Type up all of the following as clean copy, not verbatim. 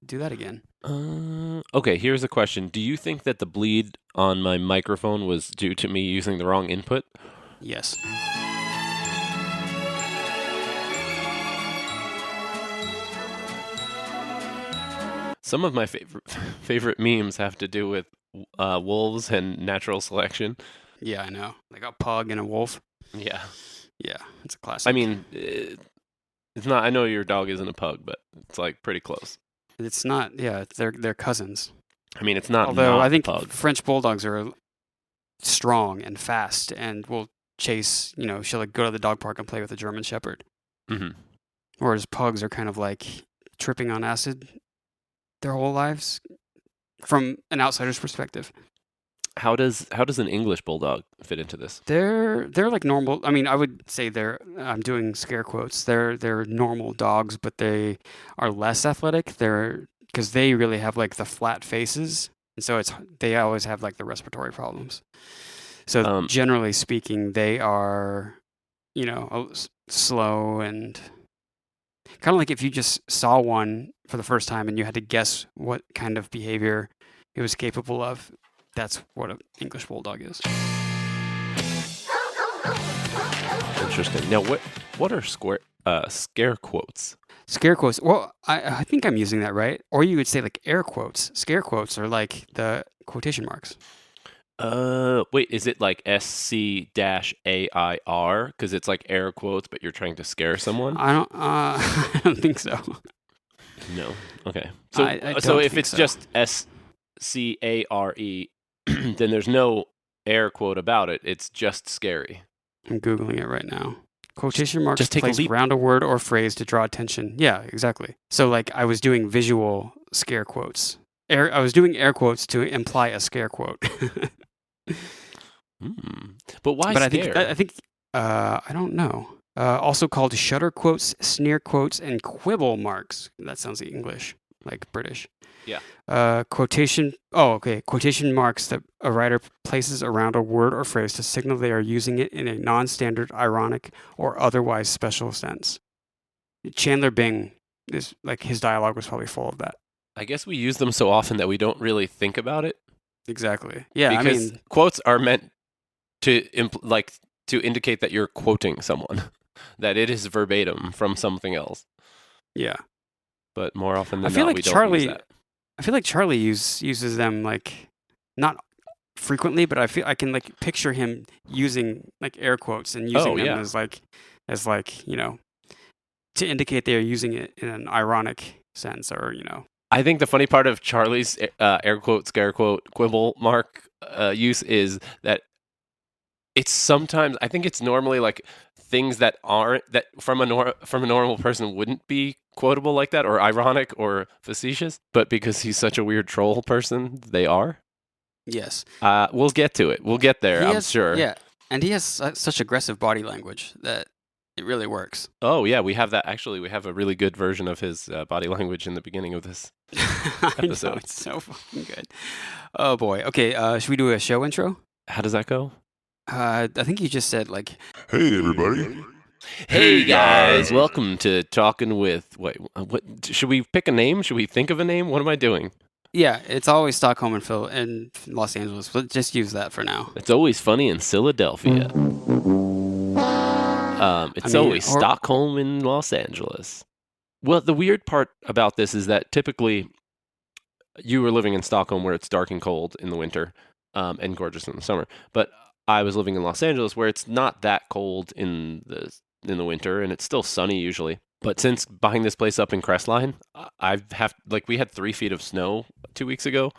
do that again. Okay, here's a question. Do you think that the bleed on my microphone was due to me using the wrong input? Yes. Some of my favorite memes have to do with wolves and natural selection. Yeah, I know. Like a pug and a wolf. Yeah. Yeah, it's a I classic. mean, it's not. I know your dog isn't a pug, but it's like pretty close. It's not. Yeah, they're cousins. I mean, it's not Although I not a think pug. French bulldogs are strong and fast and will chase. She'll like go to the dog park and play with a German Shepherd. Hmm. Whereas pugs are kind of like tripping on acid their whole lives, from an outsider's perspective. How does an English bulldog fit into this? They're like normal. I mean, I would say I'm doing scare quotes. They're normal dogs, but they are less athletic. They're because they really have like the flat faces, and so they always have like the respiratory problems. So Um, generally speaking, they are, slow and kind of like if you just saw one for the first time and you had to guess what kind of behavior it was capable of. That's what an English bulldog is. Interesting. Now, what are scare quotes? Scare quotes. Well, I think I'm using that right. Or you would say like air quotes. Scare quotes are like the quotation marks. Wait, is it like SC-AIR? Because it's like air quotes, but you're trying to scare someone? I don't. I don't think so. No. Okay. So, I so don't if think it's so. just SCARE, then there's no air quote about it. It's just scary. I'm googling it right now. Quotation marks Just take a placed leap. around a word or phrase to draw attention. Yeah, exactly. So like I was doing visual scare quotes. I was doing air quotes to imply a scare quote. Hmm. But why But I think scare? I don't know. Also called shudder quotes, sneer quotes, and quibble marks. That sounds English, like British. Yeah. Quotation. Oh, okay. Quotation marks that a writer places around a word or phrase to signal they are using it in a non-standard, ironic, or otherwise special sense. Chandler Bing is like his dialogue was probably full of that. I guess we use them so often that we don't really think about it Exactly. Yeah. I because mean, quotes are meant to to indicate that you're quoting someone, that it is verbatim from something else. yeah. But more often I than feel not, like we don't use Charlie. that. I feel like Charlie uses them like not frequently, but I can like picture him using like air quotes and using Oh them yeah. as like to indicate they are using it in an ironic sense or I think the funny part of Charlie's air quote, scare quote, quibble mark use is that it's sometimes. I think it's normally like things that aren't that from a normal person wouldn't be quotable like that or ironic or facetious, but because he's such a weird troll person, they are. yes. We'll get to it. We'll get there. He I'm has sure. yeah, and he has such aggressive body language that it really works. Oh yeah, we have that. Actually, we have a really good version of his body language in the beginning of this I know episode. it's so fucking good. Oh boy. Okay, should we do a show intro? How does that go? I think you just said like Hey, everybody. Hey guys, welcome to Talking with. Wait, what? Should we pick a name? Should we think of a name? What am I doing? yeah, it's always Stockholm and Los Angeles. But just use that for now. It's always funny in Philadelphia. I It's mean, always Stockholm and Los Angeles. Well, the weird part about this is that typically you were living in Stockholm where it's dark and cold in the winter, and gorgeous in the summer. But I was living in Los Angeles where it's not that cold in the winter and it's still sunny usually. But since buying this place up in Crestline, we had 3 feet of snow 2 weeks ago,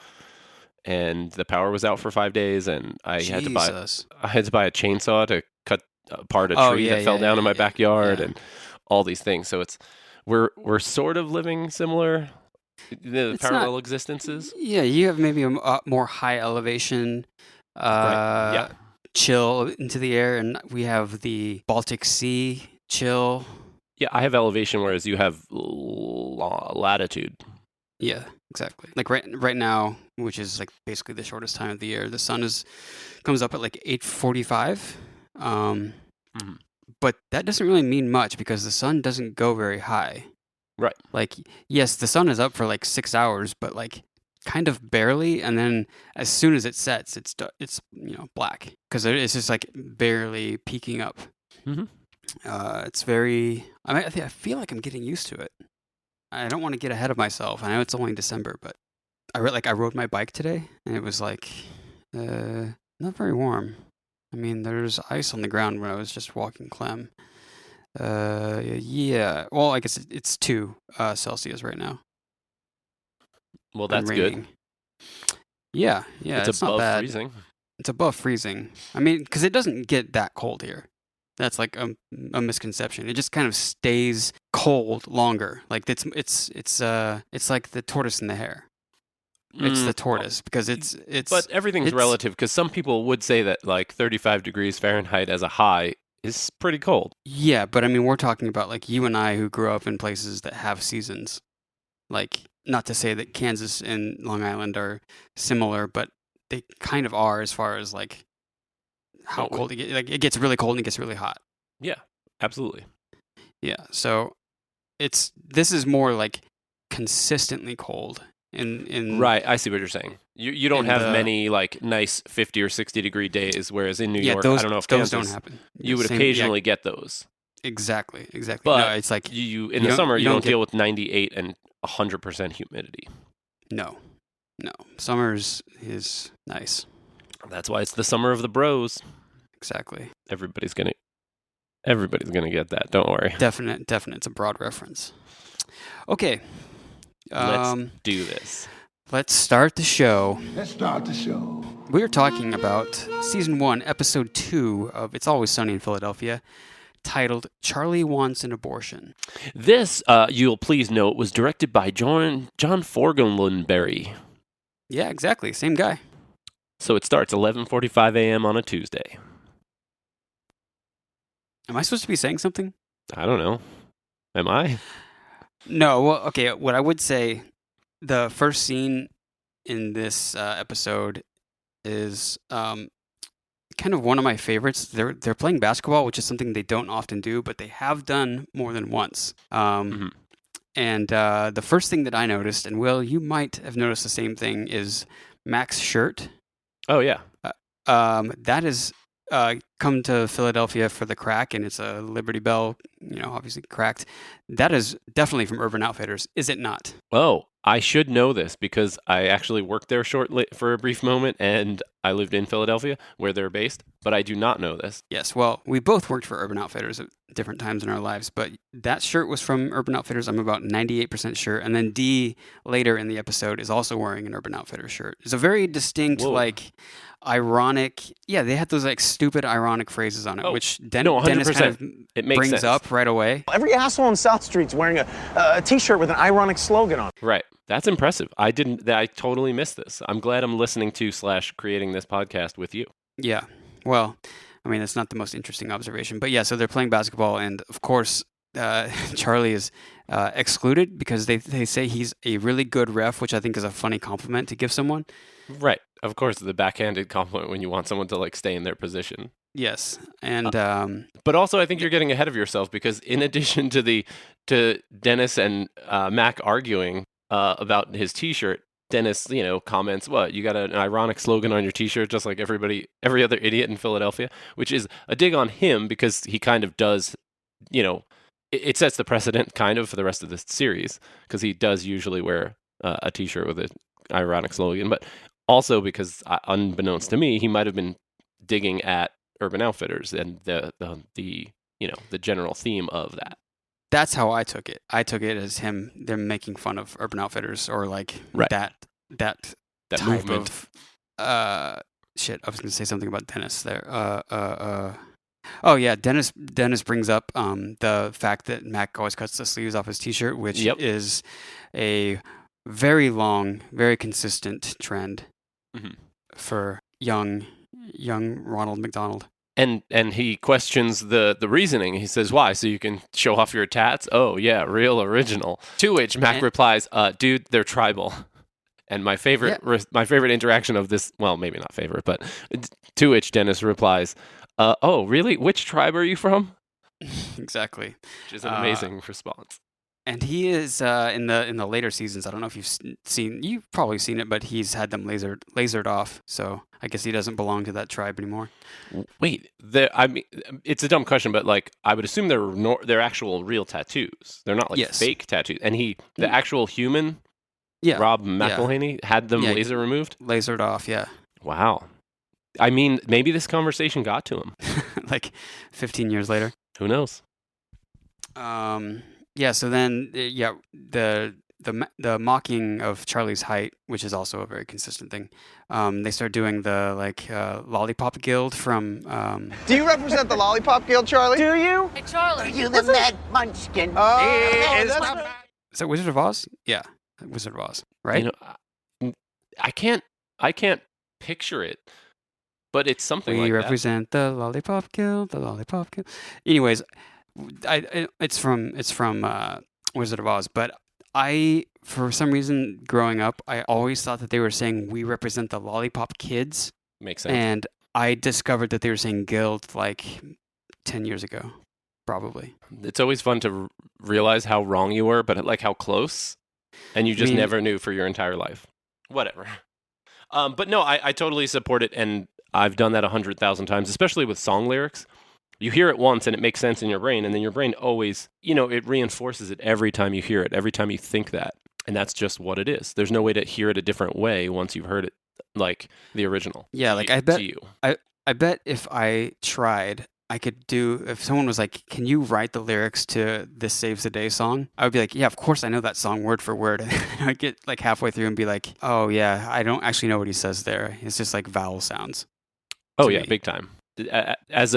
and the power was out for 5 days, and Jesus. I had to buy a chainsaw to cut apart a Oh tree yeah, that fell yeah, down yeah, in my yeah, backyard, yeah. and all these things. So we're sort of living similar, the It's not. parallel existences. Yeah, you have maybe a more high elevation, Right. uh, Yeah. chill into the air, and we have the Baltic Sea chill. Yeah, I have elevation, whereas you have latitude. Yeah, exactly. Like right now, which is like basically the shortest time of the year, the sun comes up at like 8:45. Mhm. But that doesn't really mean much because the sun doesn't go very high. Right. Like, yes, the sun is up for like 6 hours, but like kind of barely, and then as soon as it sets, it's black because it's just like barely peeking up. Mm-hmm. It's very. I feel like I'm getting used to it. I don't want to get ahead of myself. I know it's only December, but I rode my bike today, and it was like not very warm. I mean, there's ice on the ground when I was just walking Clem. Yeah. Well, I guess it's 2 Celsius right now Well, and that's good. raining. Yeah, It's it's not above bad. freezing. It's above freezing. I mean, because it doesn't get that cold here. That's like a misconception. It just kind of stays cold longer. Like it's like the tortoise and the hare. It's the Mm, tortoise because but everything's it's relative because some people would say that like 35 degrees Fahrenheit as a high is pretty cold. yeah, but I mean we're talking about like you and I who grew up in places that have seasons. Like not to say that Kansas and Long Island are similar, but they kind of are as far as like how Oh, cold it gets. Like it gets really cold and it gets really hot. yeah, absolutely. Yeah, so this is more like consistently cold Right, I see what you're saying. You don't in have the many like nice 50 or 60-degree days, whereas in New yeah York, I those don't know if those don't Kansas, happen. Yeah, you would same yeah occasionally get those. exactly. No, But it's like you in you the don't summer you you don't don't get deal with 98 and 100% humidity. no no summers is nice That's why it's the summer of the bros. exactly Everybody's gonna get that. Don't worry. definite it's a broad reference. Okay, Let's um, do this. let's start the show. Let's start the show. We're talking about season 1, episode 2 of It's Always Sunny in Philadelphia, titled "Charlie Wants an Abortion." This, you'll please note, was directed by John Forgellenberry. Yeah, exactly, same guy. So it starts 11:45 a.m. on a Tuesday. Am I supposed to be saying something? I don't know. Am I? No. Well, okay. What I would say, the first scene in this episode is kind of one of my favorites. They're playing basketball, which is something they don't often do, but they have done more than once. Mhm. And the first thing that I noticed, and Will, you might have noticed the same thing, is Mac's shirt. Oh yeah. That is come to Philadelphia for the crack, and it's a Liberty Bell, obviously cracked. That is definitely from Urban Outfitters, is it not? Oh, I should know this because I actually worked there shortly for a brief moment, and I lived in Philadelphia where they're based. But I do not know this. Yes. Well, we both worked for Urban Outfitters at different times in our lives, but that shirt was from Urban Outfitters. I'm about 98% sure. And then D later in the episode is also wearing an Urban Outfitters shirt. It's a very distinct, Whoa. like ironic. Yeah, they had those like stupid ironic phrases on it, Oh, which no, Dennis kind 100%. of It makes brings sense. up right away. Every asshole on South Street's wearing a T-shirt with an ironic slogan on it. Right. That's impressive. I totally missed this. I'm glad I'm listening to / creating this podcast with you. Yeah. Well, I mean, that's not the most interesting observation, but yeah. So they're playing basketball, and of course, Charlie is excluded because they say he's a really good ref, which I think is a funny compliment to give someone. Right. Of course, the backhanded compliment when you want someone to like stay in their position. Yes, and But also, I think you're getting ahead of yourself because in addition to Dennis and Mac arguing about his T-shirt, Dennis, comments, "What, you got an ironic slogan on your T-shirt, just like every other idiot in Philadelphia," which is a dig on him because he kind of does, it sets the precedent kind of for the rest of this series because he does usually wear a T-shirt with an ironic slogan, but also because unbeknownst to me, he might have been digging at Urban Outfitters and the general theme of that. that's how I took it. I took it as them making fun of Urban Outfitters or like Right. that That type movement. of shit. I was going to say something about Dennis there. Oh yeah, Dennis brings up the fact that Mac always cuts the sleeves off his T-shirt, which Yep. is a very long, very consistent trend Mhm. for young Ronald McDonald. And he questions the reasoning. He says, "Why? So you can show off your tats?" "Oh yeah, real original." To which Mac And- replies, "Dude, they're tribal." And my favorite interaction of this, well, maybe not favorite, but to which Dennis replies, "Oh really? Which tribe are you from?" Exactly. Which is an amazing response. And he is in the later seasons. I don't know if you've probably seen it, but he's had them lasered off. So I guess he doesn't belong to that tribe anymore. Wait, I mean, it's a dumb question, but like, I would assume they're actual real tattoos. They're not like Yes. fake tattoos. And the actual human, Yeah, Rob yeah, McElhaney, had them Yeah. laser removed. lasered off. Yeah, Wow. I mean, maybe this conversation got to him. like 15 years later. Who knows? Yeah. So then, the mocking of Charlie's height, which is also a very consistent thing. They start doing the Lollipop Guild from. Do you represent the Lollipop Guild, Charlie? Do you? Hey, Charlie. Are you the mad munchkin? Is That's my- right. Is that Wizard of Oz? Yeah, Wizard of Oz. Right. You know, I can't picture it, but it's something We like represent the Lollipop Guild, the Lollipop Guild. Anyways, it's from Wizard of Oz, but for some reason, growing up, I always thought that they were saying we represent the Lollipop Kids, that. Makes sense. and I discovered that they were saying Guild like 10 years ago, probably. It's always fun to realize how wrong you were, but like how close, and you just mean- never knew for your entire life. Whatever. But no, I totally support it, and I've done that 100,000 times, especially with song lyrics. You hear it once, and it makes sense in your brain, and then your brain always, it reinforces it every time you hear it, every time you think that, and that's just what it is. There's no way to hear it a different way once you've heard it, like the original. Yeah, to like you- I bet to you. I bet if I tried, I could do. If someone was like, "Can you write the lyrics to this Saves the Day song?" I would be like, "Yeah, of course I know that song word for word." And I'd get like halfway through and be like, "Oh yeah, I don't actually know what he says there. It's just like vowel sounds." Oh to yeah, me. big time. As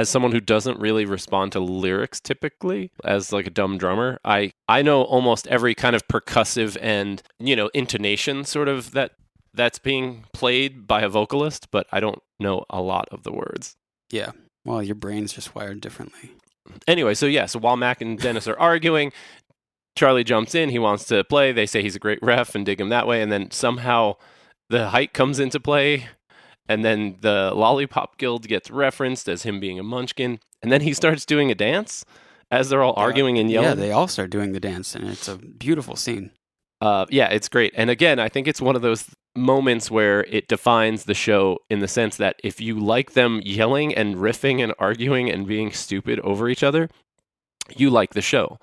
someone who doesn't really respond to lyrics typically, as like a dumb drummer, I know almost every kind of percussive and intonation sort of that's being played by a vocalist, but I don't know a lot of the words. Yeah. Well, your brain's just wired differently. Anyway, so while Mac and Dennis are arguing, Charlie jumps in. He wants to play. They say he's a great ref and dig him that way, and then somehow the height comes into play. And then the Lollipop Guild gets referenced as him being a munchkin. And then he starts doing a dance as they're all arguing and yelling. Yeah, they all start doing the dance, and it's a beautiful scene. Yeah, it's great. And again, I think it's one of those moments where it defines the show in the sense that if you like them yelling and riffing and arguing and being stupid over each other, you like the show.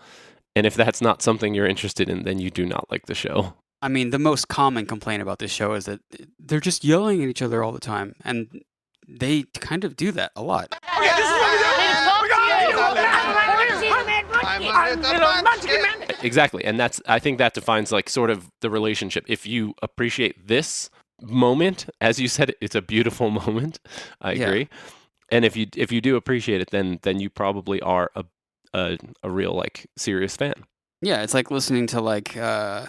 And if that's not something you're interested in, then you do not like the show. I mean, the most common complaint about this show is that they're just yelling at each other all the time, and they kind of do that a lot. Okay, this is what we do. Exactly. And I think that defines like sort of the relationship. If you appreciate this moment, as you said, it's a beautiful moment. I Yeah. agree. And if you do appreciate it, then you probably are a real like serious fan. Yeah, it's like listening to like I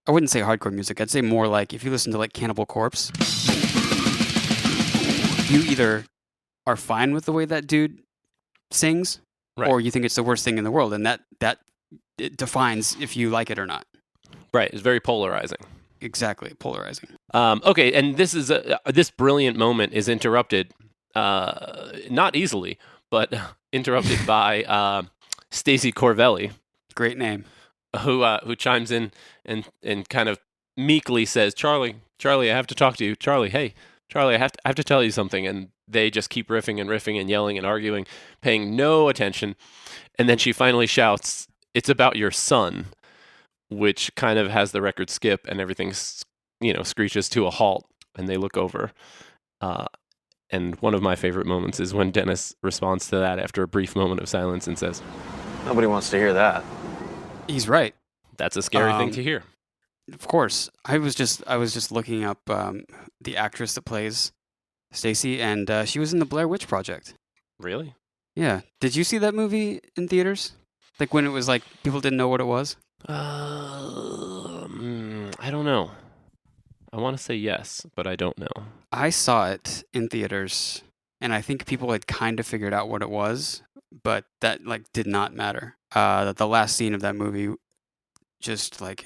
wouldn't say hardcore music. I'd say more like if you listen to like Cannibal Corpse, you either are fine with the way that dude sings, Right. or you think it's the worst thing in the world, and that it defines if you like it or not. Right. It's very polarizing. Exactly, polarizing. Okay, and this is this brilliant moment is interrupted, not easily, but interrupted by Stacey Corvelli, Great name. who chimes in and kind of meekly says, Charlie, I have to talk to you. Charlie, hey, Charlie, I have to tell you something. And they just keep riffing and yelling and arguing, paying no attention. And then she finally shouts, "It's about your son," which kind of has the record skip and everything, screeches to a halt. And they look over. And one of my favorite moments is when Dennis responds to that after a brief moment of silence and says, Nobody wants to hear that. He's right. "That's a scary thing to hear." Of course. I was just looking up the actress that plays Stacy, and she was in the Blair Witch Project. Really? Yeah. Did you see that movie in theaters? Like when it was like people didn't know what it was? I don't know. I want to say yes, but I don't know. I saw it in theaters, and I think people had kind of figured out what it was, but that like did not matter. The last scene of that movie just like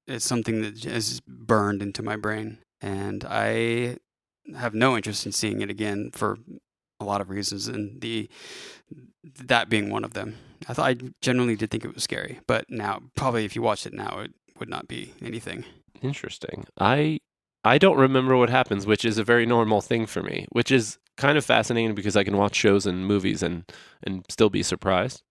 it's something that is burned into my brain, and I have no interest in seeing it again for a lot of reasons. And that being one of them. I generally did think it was scary, but now probably if you watched it now, it would not be anything. Interesting. I don't remember what happens, which is a very normal thing for me, which is kind of fascinating because I can watch shows and movies and still be surprised.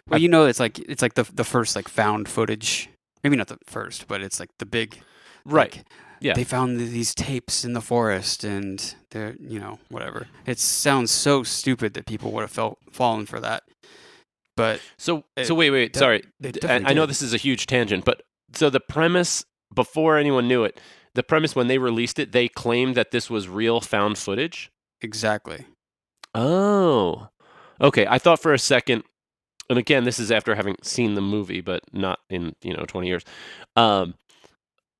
Well, it's like the first like found footage. Maybe not the first, but it's like the big. Right. Like, Yeah. They found these tapes in the forest, and they're whatever. It sounds so stupid that people would have fallen for that. But so wait, sorry. I know did. this is a huge tangent, but so the premise before anyone knew it, the premise when they released it, they claimed that this was real found footage. Exactly. Oh, okay. I thought for a second, and again, this is after having seen the movie, but not in 20 years.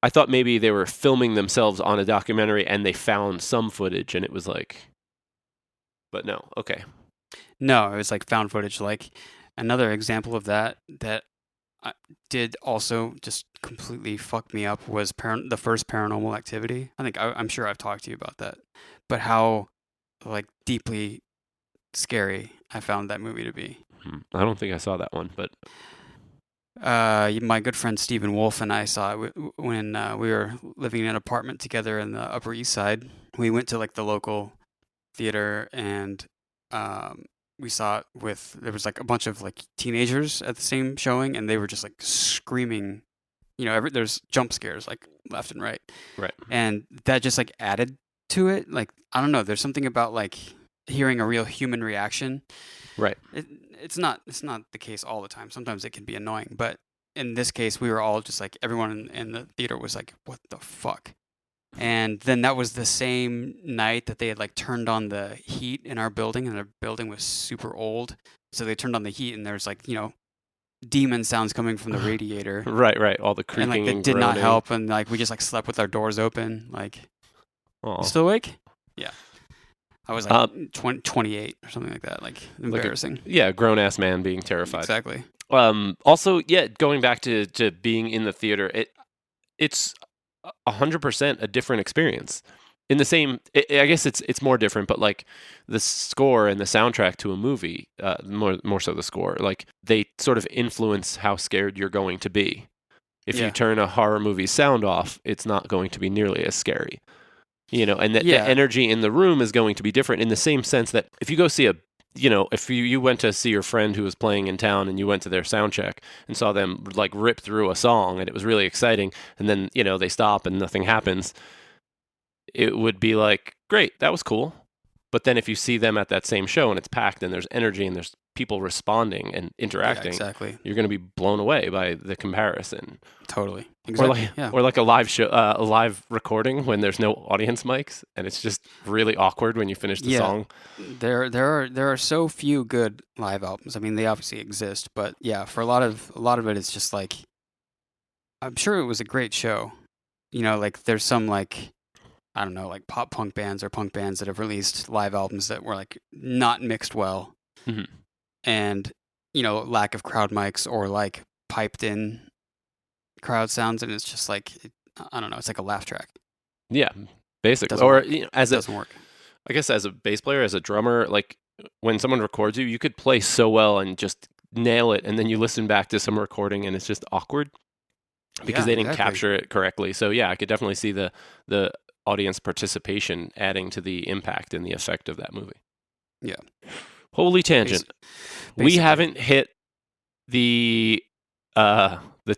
I thought maybe they were filming themselves on a documentary and they found some footage, and it was like, but no, okay. No, it was like found footage. Like another example of that did also just completely fuck me up was the first Paranormal Activity. I think I'm sure I've talked to you about that, but how like deeply scary I found that movie to be. I don't think I saw that one, but my good friend Stephen Wolf and I saw it when we were living in an apartment together in the Upper East Side. We went to like the local theater and we saw it there was like a bunch of like teenagers at the same showing, and they were just like screaming. There's jump scares like left and right. Right. And that just like added to it. Like, I don't know, there's something about like hearing a real human reaction. Right. It's not the case all the time. Sometimes it can be annoying, but in this case, we were all just like, everyone in the theater was like, "What the fuck?" And then that was the same night that they had like turned on the heat in our building, and our building was super old, so they turned on the heat, and there's like demon sounds coming from the radiator. Right. All the creaking and like it did not help, and like we just like slept with our doors open. Like, you still awake? Yeah. I was like 28 or something like that. Like embarrassing. Like grown ass man being terrified. Exactly. Also, going back to being in the theater, it's 100% a different experience. In the same, I guess it's more different, but like the score and the soundtrack to a movie, more so the score, like they sort of influence how scared you're going to be. If you turn a horror movie's sound off, it's not going to be nearly as scary. And the energy in the room is going to be different in the same sense that if you go see if you went to see your friend who was playing in town and you went to their sound check and saw them like rip through a song and it was really exciting, and then, they stop and nothing happens, it would be like, great, that was cool. But then if you see them at that same show and it's packed and there's energy and there's people responding and interacting, exactly, you're going to be blown away by the comparison. Totally. Exactly. Or like a live show, a live recording when there's no audience mics and it's just really awkward when you finish the song. There are so few good live albums. I mean, they obviously exist, but yeah, for a lot of it, it's just like, I'm sure it was a great show. Like there's some like, I don't know, like pop punk bands or punk bands that have released live albums that were like not mixed well, and lack of crowd mics or like piped in crowd sounds, and it's just like, I don't know, it's like a laugh track. Yeah, basically. It doesn't work. I guess as a bass player, as a drummer, like when someone records you could play so well and just nail it, and then you listen back to some recording and it's just awkward because they didn't capture it correctly. So I could definitely see the audience participation adding to the impact and the effect of that movie. Yeah. Holy tangent. We haven't hit the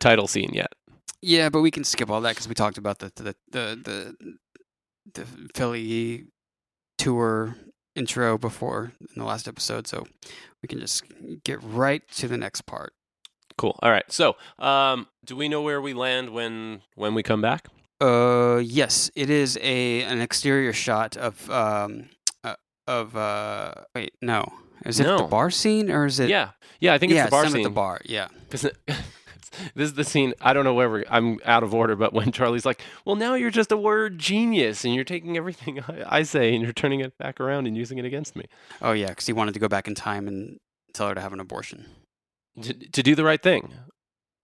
title scene yet. Yeah, but we can skip all that because we talked about the Philly tour intro before in the last episode, so we can just get right to the next part. Cool. All right. So, do we know where we land when we come back? Yes, it is an exterior shot of wait, no. Is it the bar scene or is it? Yeah, I think it's the bar scene. At the bar, yeah. Because this is the scene. I don't know where I'm out of order, but when Charlie's like, "Well, now you're just a word genius, and you're taking everything I say and you're turning it back around and using it against me." Oh yeah, because he wanted to go back in time and tell her to have an abortion. To do the right thing.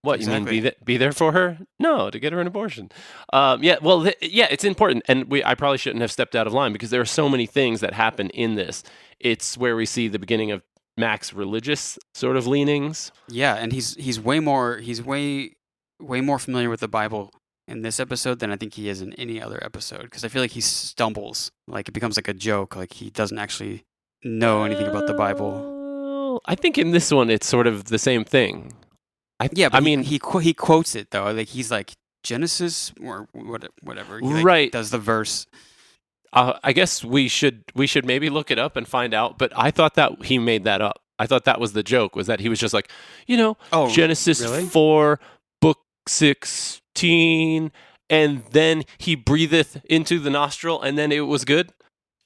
What, exactly. You mean be there for her? No, to get her an abortion. It's important, and I probably shouldn't have stepped out of line because there are so many things that happen in this. It's where we see the beginning of Mac's religious sort of leanings. Yeah, and he's way more familiar with the Bible in this episode than I think he is in any other episode, because I feel like he stumbles, like it becomes like a joke, like he doesn't actually know anything about the Bible. I think in this one it's sort of the same thing. Yeah, but I mean, he quotes it though, like he's like Genesis or whatever. He, like, right? does the verse. I guess we should maybe look it up and find out. But I thought that he made that up. I thought that was the joke, was that he was just like, Oh, Genesis really? 4, book 16, and then he breatheth into the nostril, and then it was good.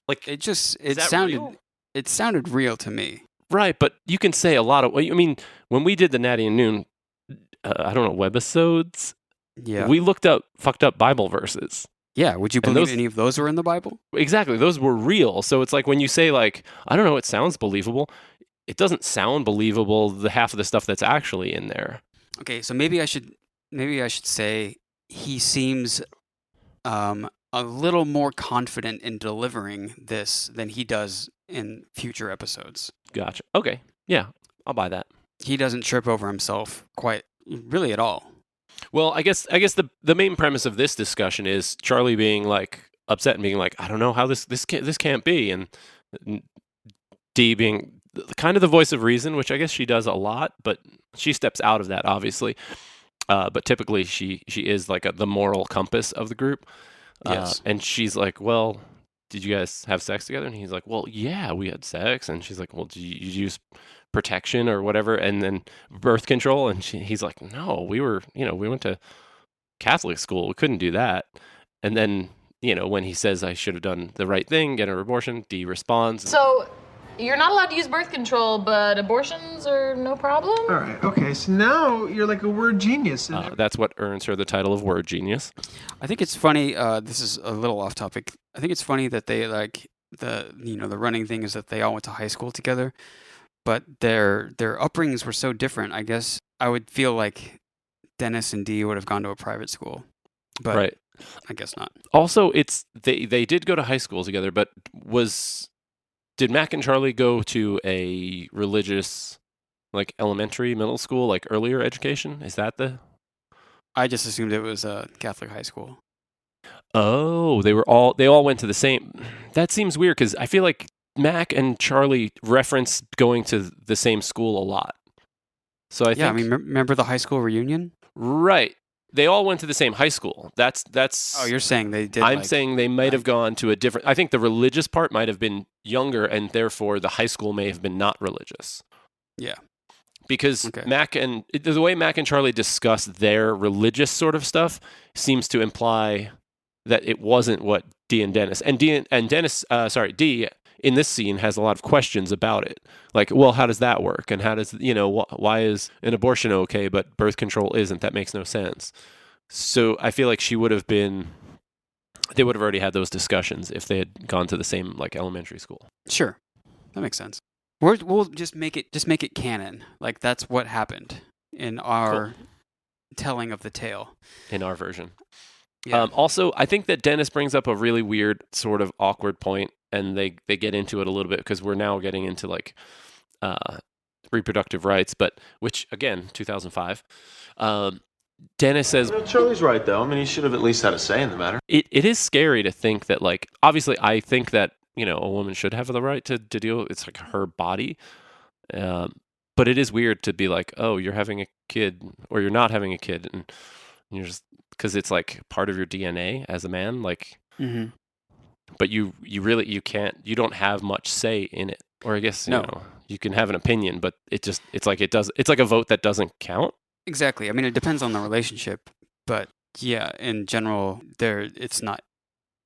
Like It that sounded real? it sounded real to me. Right, but you can say a lot of. I mean, when we did the Natty and Noon, I don't know, webisodes, Yeah. we looked up fucked up Bible verses. Yeah, would you And believe those- any of those were in the Bible? Exactly, those were real. So it's like when you say like, I don't know, it sounds believable. It doesn't sound believable, the half of the stuff that's actually in there. Okay, so maybe I should say he seems a little more confident in delivering this than he does in future episodes. Gotcha. Okay. Yeah, I'll buy that. He doesn't trip over himself quite really at all. Well, I guess the main premise of this discussion is Charlie being like upset and being like, I don't know how this can't be, and Dee being kind of the voice of reason, which I guess she does a lot, but she steps out of that obviously. But typically she is like the moral compass of the group. Yes. And she's like, well, did you guys have sex together? And he's like, well, yeah, we had sex. And she's like, well, did you use protection or whatever? And then birth control? And he's like, no, we went to Catholic school. We couldn't do that. And then, when he says I should have done the right thing, get an abortion, Dee responds. So, you're not allowed to use birth control, but abortions are no problem? All right, okay, so now you're like a word genius. That's what earns her the title of word genius. I think it's funny. This is a little off topic. I think it's funny that they like the running thing is that they all went to high school together, but their upbringings were so different. I guess I would feel like Dennis and Dee would have gone to a private school, but Right. I guess not. Also, it's they did go to high school together, but did Mac and Charlie go to a religious, like elementary, middle school, like earlier education? Is that the? I just assumed it was a Catholic high school. Oh, they all went to the same. That seems weird because I feel like Mac and Charlie reference going to the same school a lot. So I think. Yeah, I mean, remember the high school reunion? Right. They all went to the same high school. That's. Oh, you're saying they did. I'm saying they might have gone to a different. I think the religious part might have been younger, and therefore the high school may have been not religious. Yeah. Because Okay. the way Mac and Charlie discuss their religious sort of stuff seems to imply that it wasn't what Dee and Dennis Dee in this scene has a lot of questions about it. Like, well, how does that work? And how does, why is an abortion okay, but birth control isn't? That makes no sense. So I feel like they would have already had those discussions if they had gone to the same, like, elementary school. Sure, that makes sense. We'll just make it canon. Like that's what happened in our telling of the tale. In our version. Yeah. Also, I think that Dennis brings up a really weird, sort of awkward point, and they get into it a little bit because we're now getting into like reproductive rights, but which again, 2005. Dennis says Charlie's right, though. I mean, he should have at least had a say in the matter. it is scary to think that, like, obviously, I think that a woman should have the right to deal. It's like her body, but it is weird to be like, oh, you're having a kid or you're not having a kid, and you're just because it's like part of your DNA as a man, like. Mm-hmm. But you don't have much say in it. Or I guess you can have an opinion, but it's like a vote that doesn't count. Exactly. I mean, it depends on the relationship, but yeah, in general, it's not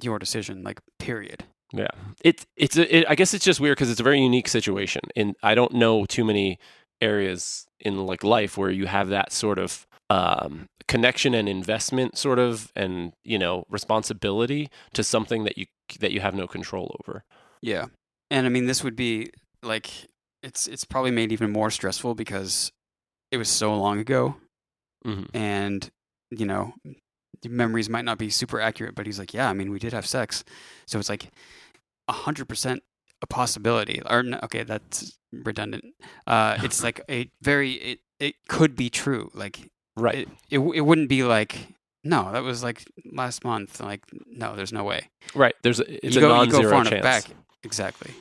your decision. Like, period. Yeah, I guess it's just weird because it's a very unique situation, and I don't know too many areas in like life where you have that sort of connection and investment, sort of, and responsibility to something that you have no control over. Yeah, and I mean, this would be like it's probably made even more stressful because it was so long ago, and the memories might not be super accurate. But he's like, yeah, I mean, we did have sex, so it's like 100% a possibility. Or okay, that's redundant. It's like it could be true. Like Right. it wouldn't be like, no, that was like last month. Like, no, there's no way. Right. It's You a go non-zero far chance. enough back. Exactly.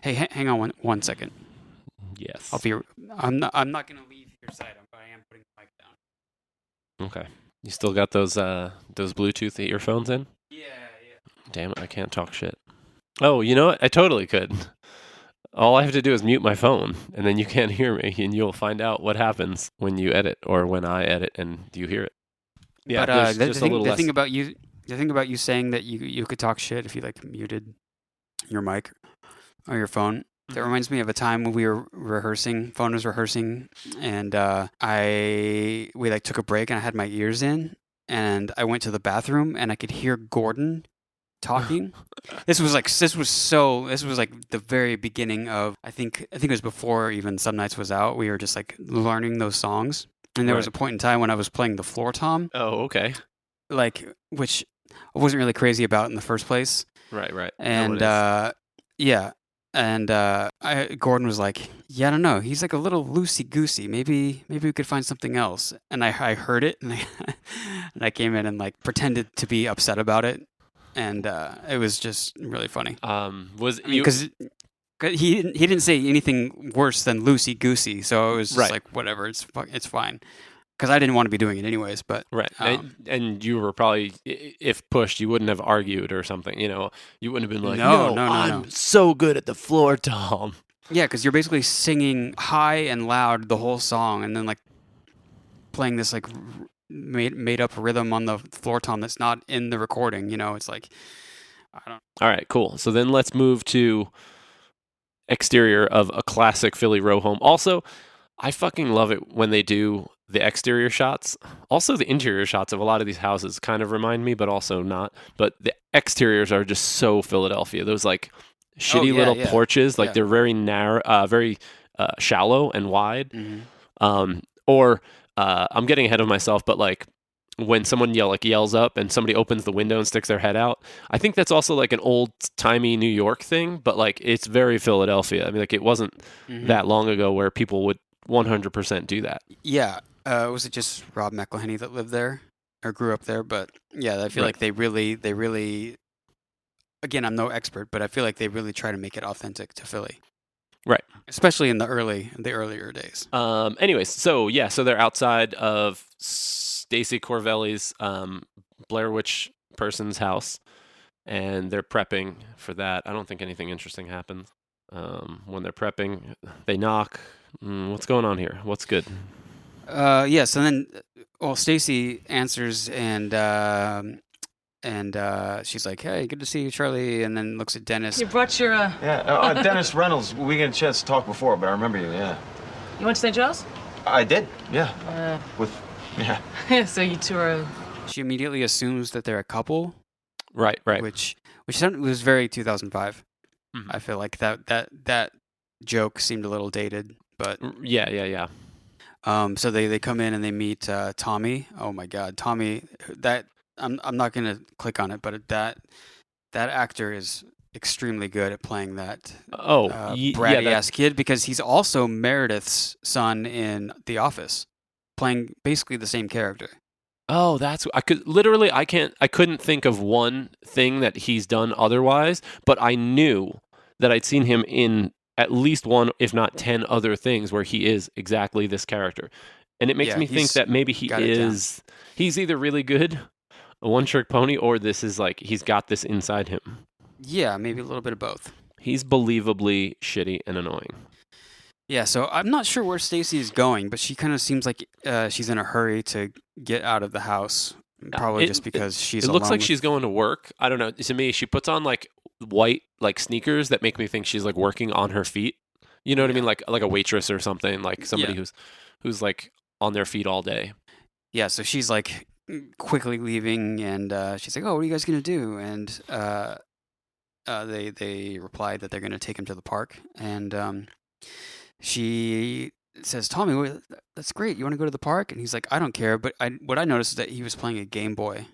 Hey, hang on one second. Yes. I'm not gonna leave your side, but I am putting the mic down. Okay. You still got those Bluetooth earphones in? Yeah. Damn it, I can't talk shit. Oh, you know what? I totally could. All I have to do is mute my phone, and then you can't hear me, and you'll find out what happens when you edit or when I edit and you hear it. Yeah, But there's just a little the less. thing about you saying that you could talk shit if you like muted your mic or your phone. That reminds me of a time when we were rehearsing. Phone was rehearsing, and we like took a break, and I had my ears in, and I went to the bathroom, and I could hear Gordon talking. This was like the very beginning of I think it was before even Some Nights was out. We were just like learning those songs, and there was a Right. point in time when I was playing the floor tom, Oh, okay. like which I wasn't really crazy about in the first place. Right. No And one is. yeah, and Gordon was like, "Yeah, I don't know. He's like a little loosey goosey. Maybe we could find something else." And I heard it, and and I came in and like pretended to be upset about it, and it was just really funny. Was I mean, you? because he didn't say anything worse than loosey goosey, so it was just Right. like whatever. It's fine. Because I didn't want to be doing it anyways, but Right. And you were probably, if pushed, you wouldn't have argued or something. You know, you wouldn't have been like, No. I'm so good at the floor tom. yeah, because you're basically singing high and loud the whole song, and then like playing this like made up rhythm on the floor tom that's not in the recording. You know, it's like I don't. All right, cool. So then let's move to exterior of a classic Philly row home. Also, I fucking love it when they do the exterior shots. Also, the interior shots of a lot of these houses kind of remind me, but also not. But the exteriors are just so Philadelphia. Those like shitty yeah, little yeah. porches, like Yeah. they're very narrow, very shallow and wide. Mhm. Or I'm getting ahead of myself, but like when someone yells up and somebody opens the window and sticks their head out, I think that's also like an old timey New York thing, but like it's very Philadelphia. I mean, like it wasn't Mhm. that long ago where people would 100% do that. Yeah. Was it just Rob McElhenney that lived there or grew up there? But yeah, I feel Right. like they really. Again, I'm no expert, but I feel like they really try to make it authentic to Philly. Right. Especially in the earlier days. Anyways, so they're outside of Stacy Corvelli's Blair Witch person's house, and they're prepping for that. I don't think anything interesting happens. When they're prepping, they knock. What's going on here? What's good? Yeah. So then, well, Stacy answers and she's like, "Hey, good to see you, Charlie." And then looks at Dennis. You brought your, Yeah, Dennis Reynolds. We got a chance to talk before, but I remember you, yeah. you went to St. Joe's? I did, yeah. Yeah. So you two are, She immediately assumes that they're a couple, Right. which was very 2005. Mhm. I feel like that joke seemed a little dated, but Yeah. so they come in and they meet Tommy. Oh my God, Tommy! That I'm not gonna click on it, but that actor is extremely good at playing that bratty ass kid, because he's also Meredith's son in The Office, playing basically the same character. Oh, I couldn't think of one thing that he's done otherwise, but I knew that I'd seen him in at least one, if not 10 other things where he is exactly this character. And it makes Yeah, me think he's that maybe got it down. he's either really good, a one-trick pony, or this is like he's got this inside him. Yeah, maybe a little bit of both. He's believably shitty and annoying. Yeah, so I'm not sure where Stacy is going, but she kind of seems like she's in a hurry to get out of the house, probably just because she's It looks alone like with- she's going to work. I don't know. To me, she puts on like white like sneakers that make me think she's like working on her feet. You know what I mean? Like a waitress or something, like somebody Yeah. who's like on their feet all day. Yeah, so she's like quickly leaving, and she's like, "Oh, what are you guys gonna do?" And they replied that they're gonna take him to the park, and she says, "Tommy, that's great. You want to go to the park?" And he's like, "I don't care." But what I noticed is that he was playing a Game Boy,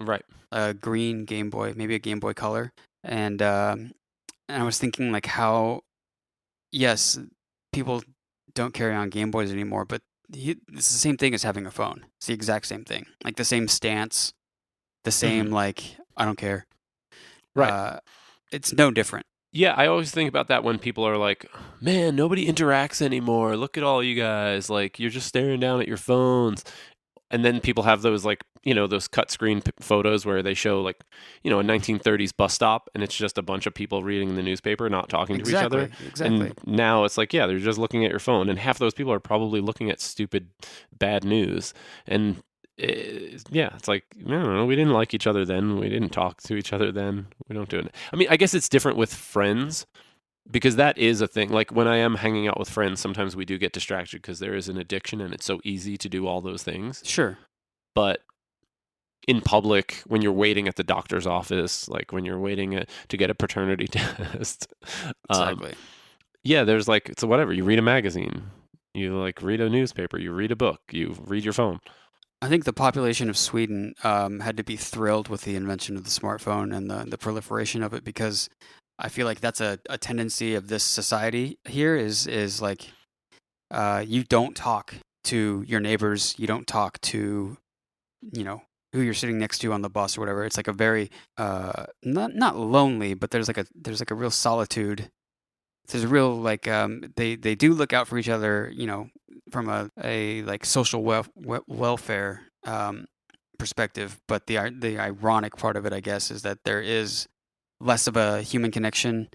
Right. a green Game Boy, maybe a Game Boy Color, and and I was thinking like how, yes, people don't carry on Game Boys anymore, but it's the same thing as having a phone. It's the exact same thing. Like the same stance, the same like I don't care. Right. It's no different. Yeah, I always think about that when people are like, "Man, nobody interacts anymore. Look at all you guys. Like, you're just staring down at your phones." And then people have those like, those cut screen photos where they show like, a 1930s bus stop, and it's just a bunch of people reading the newspaper, not talking to each other. Exactly. And now it's like, yeah, they're just looking at your phone, and half those people are probably looking at stupid, bad news. And it's like, I don't know, we didn't like each other then. We didn't talk to each other then. We don't do it. I mean, I guess it's different with friends because that is a thing. Like when I am hanging out with friends, sometimes we do get distracted because there is an addiction and it's so easy to do all those things. Sure. But in public, when you're waiting at the doctor's office, like when you're waiting to get a paternity test, Exactly. yeah, there's like, it's whatever. You read a magazine, you like read a newspaper, you read a book, you read your phone. I think the population of Sweden had to be thrilled with the invention of the smartphone and the proliferation of it, because I feel like that's a tendency of this society here is like you don't talk to your neighbors, you don't talk to who you're sitting next to on the bus or whatever. It's like a very not lonely, but there's like a real solitude. There's a real like they do look out for each other, from a like social welfare perspective. But the ironic part of it, I guess, is that there is less of a human connection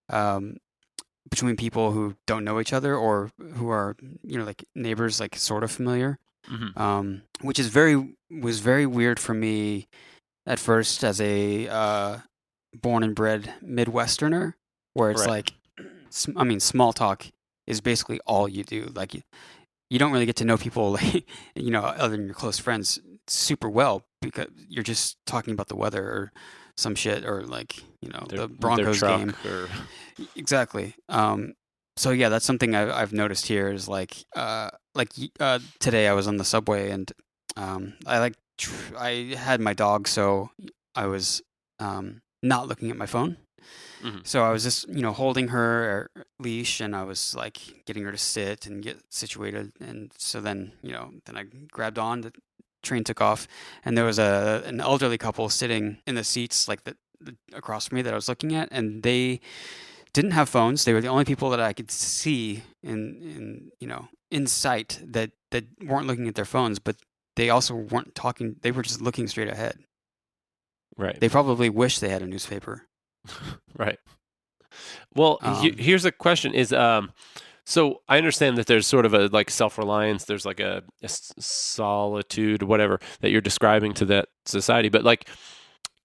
between people who don't know each other or who are like neighbors, like sort of familiar. Which is was very weird for me at first as a born and bred Midwesterner, where it's Right. like, I mean, small talk is basically all you do. Like you don't really get to know people, like, other than your close friends, super well, because you're just talking about the weather or some shit, or like the Broncos their game. truck or... Exactly. So yeah, that's something I've noticed here is like today I was on the subway and I had my dog, so I was not looking at my phone. So I was just holding her leash, and I was like getting her to sit and get situated, and so then then I grabbed on. The train took off, and there was an elderly couple sitting in the seats like across from me that I was looking at, and they didn't have phones. They were the only people that I could see in sight that weren't looking at their phones, but they also weren't talking. They were just looking straight ahead. Right. They probably wish they had a newspaper. Right. Well, here's a question: so I understand that there's sort of a like self-reliance. There's like a solitude, whatever that you're describing to that society, but like.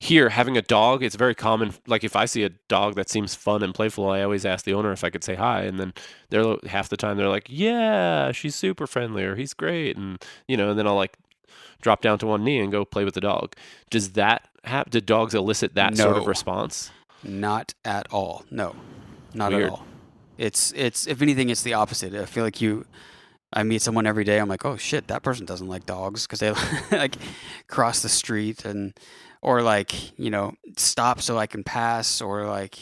Here, having a dog, it's very common. Like if I see a dog that seems fun and playful, I always ask the owner if I could say hi, and then they're half the time they're like, "Yeah, she's super friendly," or "He's great," and and then I'll like drop down to one knee and go play with the dog. Does that did dogs elicit that sort of No. response? Not at all. No, not Weird. at all. It's if anything, it's the opposite. I feel like I meet someone every day. I'm like, oh shit, that person doesn't like dogs, because they like cross the street or like stop so I can pass, or like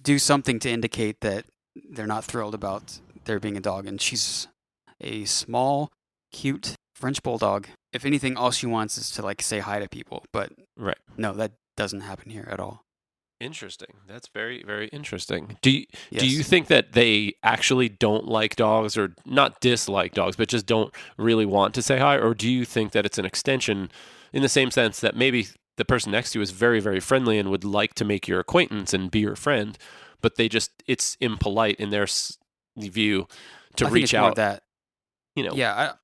do something to indicate that they're not thrilled about there being a dog. And she's a small, cute French bulldog. If anything, all she wants is to like say hi to people. But Right. no, that doesn't happen here at all. Interesting. That's very, very interesting. Do you Yes. think that they actually don't like dogs, or not dislike dogs, but just don't really want to say hi? Or do you think that it's an extension in the same sense that maybe the person next to you is very, very friendly and would like to make your acquaintance and be your friend, but it's impolite in their view to I think reach it's more out? that. Yeah.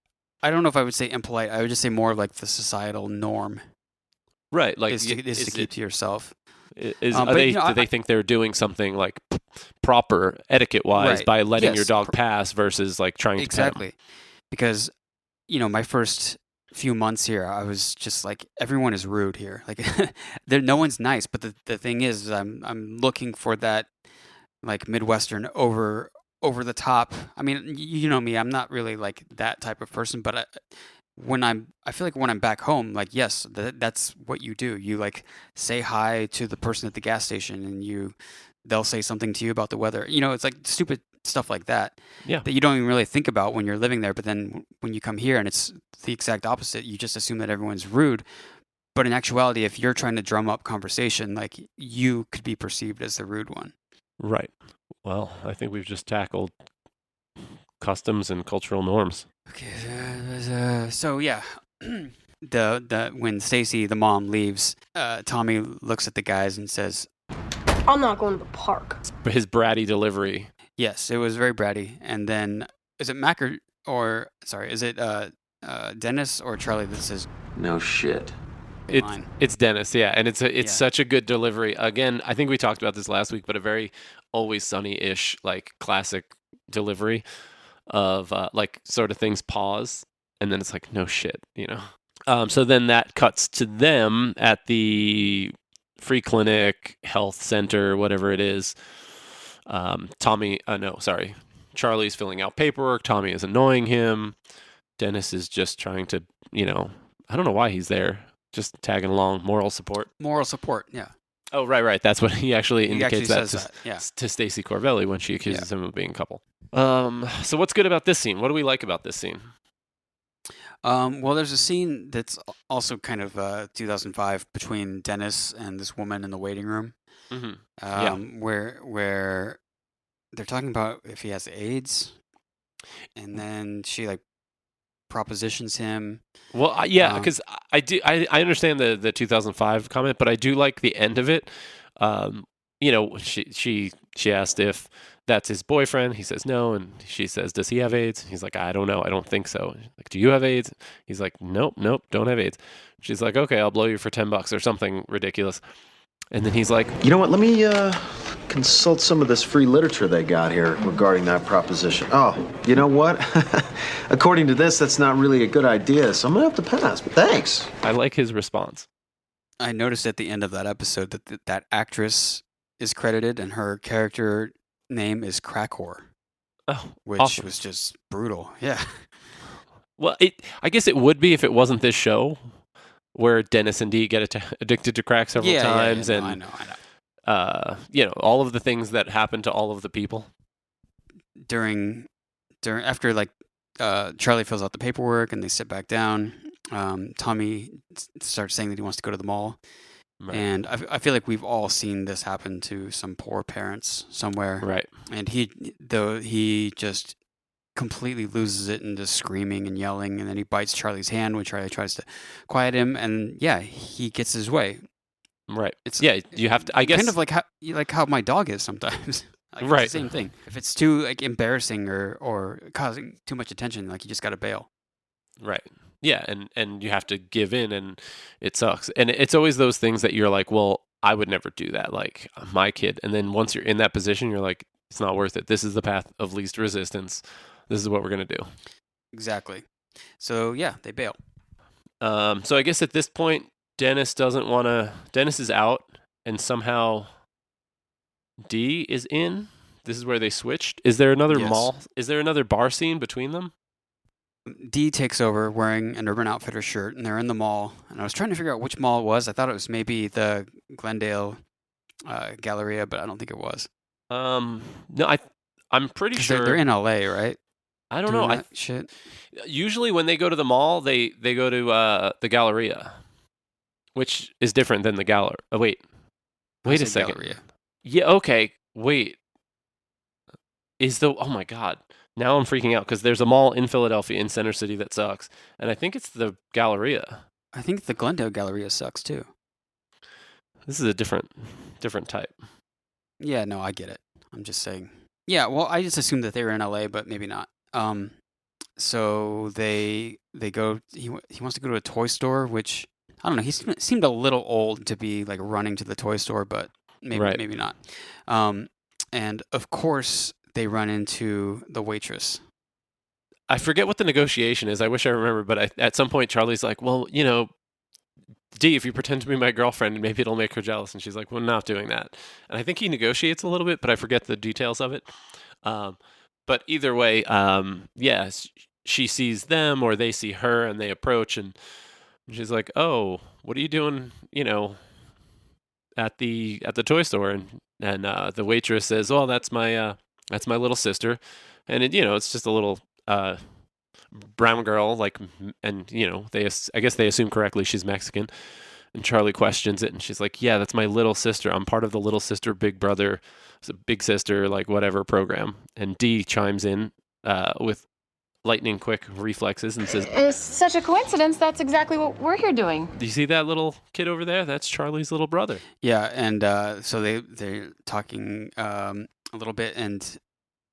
I don't know if I would say impolite. I would just say more like the societal norm Right. Like is to keep to yourself. do But, they think they're doing something like proper etiquette wise Right. by letting your Yes. dog pass versus like trying to pet 'em? Exactly. Because, my first few months here, I was just like, everyone is rude here. Like, no one's nice. But the thing is, I'm looking for that, like, Midwestern over the top. I mean, you know me, I'm not really like that type of person. But I feel like when I'm back home, like, yes, that's what you do. You like say hi to the person at the gas station, and you they'll say something to you about the weather. It's like stupid stuff like that Yeah. that you don't even really think about when you're living there. But then when you come here and it's the exact opposite, you just assume that everyone's rude. But in actuality, if you're trying to drum up conversation, like you could be perceived as the rude one. Right. Well, I think we've just tackled customs and cultural norms. Okay. So yeah, the when Stacy, the mom, leaves, Tommy looks at the guys and says, I'm not going to the park. His bratty delivery. yes, it was very bratty. And then is it Mac or sorry, is it Dennis or Charlie that says No shit. line? It's Dennis, yeah, and it's Yeah. such a good delivery. Again, I think we talked about this last week, but a very Always Sunny-ish, like classic delivery of like sort of things pause, and then it's like no shit, So then that cuts to them at the free clinic, health center, whatever it is. Charlie's filling out paperwork. Tommy is annoying him. Dennis is just trying to, I don't know why he's there. Just tagging along, moral support. Moral support, yeah. Oh, right. That's what he actually He indicates actually says that, yeah. to Stacey Corvelli when she accuses him of being a couple. So what's good about this scene? What do we like about this scene? Well, there's a scene that's also kind of 2005 between Dennis and this woman in the waiting room, where they're talking about if he has AIDS, and then she like propositions him. Well, because I understand the 2005 comment, but I do like the end of it. She asked if that's his boyfriend. He says no, and she says, "Does he have AIDS?" He's like, "I don't know. I don't think so." Like, "Do you have AIDS?" He's like, "Nope, don't have AIDS." She's like, "Okay, I'll blow you for $10 or something ridiculous." And then he's like, You know what? Let me consult some of this free literature they got here regarding that proposition. Oh, you know what? According to this, that's not really a good idea, so I'm gonna have to pass. But thanks. I like his response. I noticed at the end of that episode that that actress is credited and her character name is Crack Whore, Oh, which awesome. was just brutal. Yeah. Well, I guess it would be if it wasn't this show where Dennis and Dee get addicted to crack several times, No, and I know. all of the things that happen to all of the people. After like Charlie fills out the paperwork and they sit back down, Tommy starts saying that he wants to go to the mall. Right. And I feel like we've all seen this happen to some poor parents somewhere. Right. And he just completely loses it and just screaming and yelling, and then he bites Charlie's hand when Charlie tries to quiet him, and yeah, he gets his way. Right. You have to. I guess kind of like how my dog is sometimes. Like, right. It's the same thing. If it's too like embarrassing or causing too much attention, like you just got to bail. Right. Yeah, and you have to give in, and it sucks. And it's always those things that you're like, well, I would never do that, like my kid. And then once you're in that position, you're like, it's not worth it. This is the path of least resistance. This is what we're going to do. Exactly. So yeah, they bail. So I guess at this point, Dennis is out, and somehow Dee is in. This is where they switched. Is there another mall? Is there another bar scene between them? Dee takes over wearing an Urban Outfitters shirt, and they're in the mall. And I was trying to figure out which mall it was. I thought it was maybe the Glendale Galleria, but I don't think it was. No, I'm pretty sure they're in LA, right? I don't know. Shit. Usually when they go to the mall, they go to the Galleria, which is different than the Galleria. Oh, wait a second. Galleria. Yeah, okay. Wait. Oh my God. Now I'm freaking out because there's a mall in Philadelphia in Center City that sucks, and I think it's the Galleria. I think the Glendale Galleria sucks too. This is a different type. Yeah, no, I get it. I'm just saying. Yeah, well, I just assumed that they were in LA, but maybe not. So they go. He wants to go to a toy store, which I don't know. He seemed a little old to be like running to the toy store, but maybe not. And of course they run into the waitress. I forget what the negotiation is. I wish I remember, but at some point Charlie's like, "Well, Dee, if you pretend to be my girlfriend, maybe it'll make her jealous." And she's like, "Well, I'm not doing that." And I think he negotiates a little bit, but I forget the details of it. But either way, she sees them or they see her, and they approach, and she's like, "Oh, what are you doing, at the toy store, and the waitress says, "Oh, that's my little sister," and it's just a little brown girl, like, and I guess they assume correctly she's Mexican. And Charlie questions it, and she's like, "Yeah, that's my little sister. I'm part of the little sister, big brother, big sister, like whatever program." And Dee chimes in with lightning quick reflexes and says, It's such a coincidence. That's exactly what we're here doing. "Do you see that little kid over there? That's Charlie's little brother." Yeah, and so they're talking a little bit, and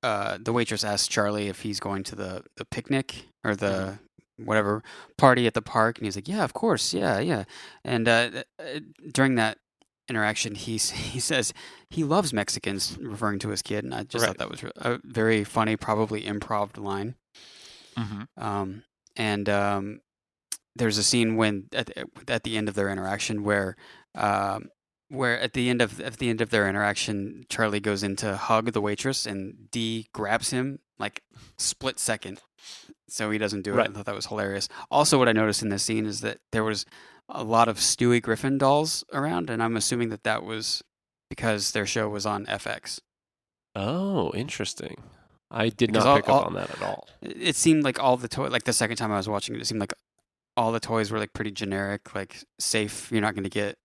the waitress asks Charlie if he's going to the picnic or the whatever party at the park, and he's like, "Yeah, of course, yeah." And during that interaction, he says he loves Mexicans, referring to his kid, and I just thought that was a very funny, probably improv line. And there's a scene when at the end of their interaction where at the end of their interaction, Charlie goes in to hug the waitress, and Dee grabs him like split second, so he doesn't do it. I thought that was hilarious. Also, what I noticed in this scene is that there was a lot of Stewie Griffin dolls around, and I'm assuming that was because their show was on FX. Oh, interesting. I did not pick up on that at all. It seemed like all the toys, like the second time I was watching it, it seemed like all the toys were like pretty generic, like safe. You're not going to get,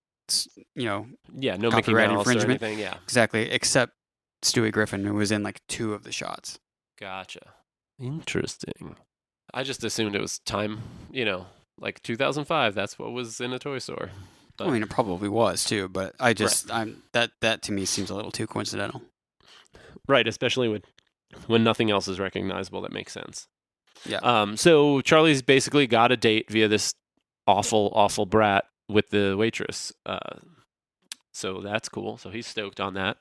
no Mickey copyright Mouse infringement. or anything. Yeah, exactly. Except Stewie Griffin, who was in like 2 of the shots. Gotcha. Interesting. I just assumed it was time, like 2005. That's what was in a toy store. But, I mean, it probably was too, but I just, that to me seems a little too coincidental. Right, especially when nothing else is recognizable. That makes sense. Yeah. So Charlie's basically got a date via this awful, awful brat with the waitress. So that's cool. So he's stoked on that.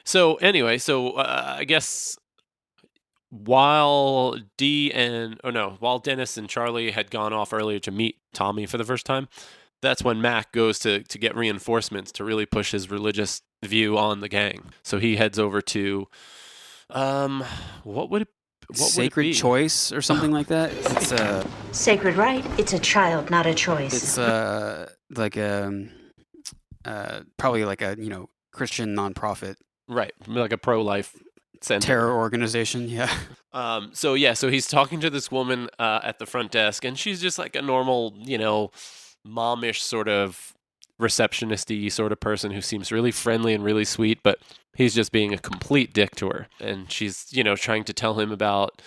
So anyway, I guess while Dennis and Charlie had gone off earlier to meet Tommy for the first time, that's when Mac goes to get reinforcements to really push his religious view on the gang. So he heads over to what would it Sacred be? Choice or something like that. It's Sacred right. It's a child, not a choice. It's like probably like a Christian nonprofit. Right, like a pro-life center. Terror organization, yeah. So he's talking to this woman at the front desk, and she's just like a normal, momish sort of receptionist-y sort of person who seems really friendly and really sweet, but he's just being a complete dick to her. And she's, trying to tell him about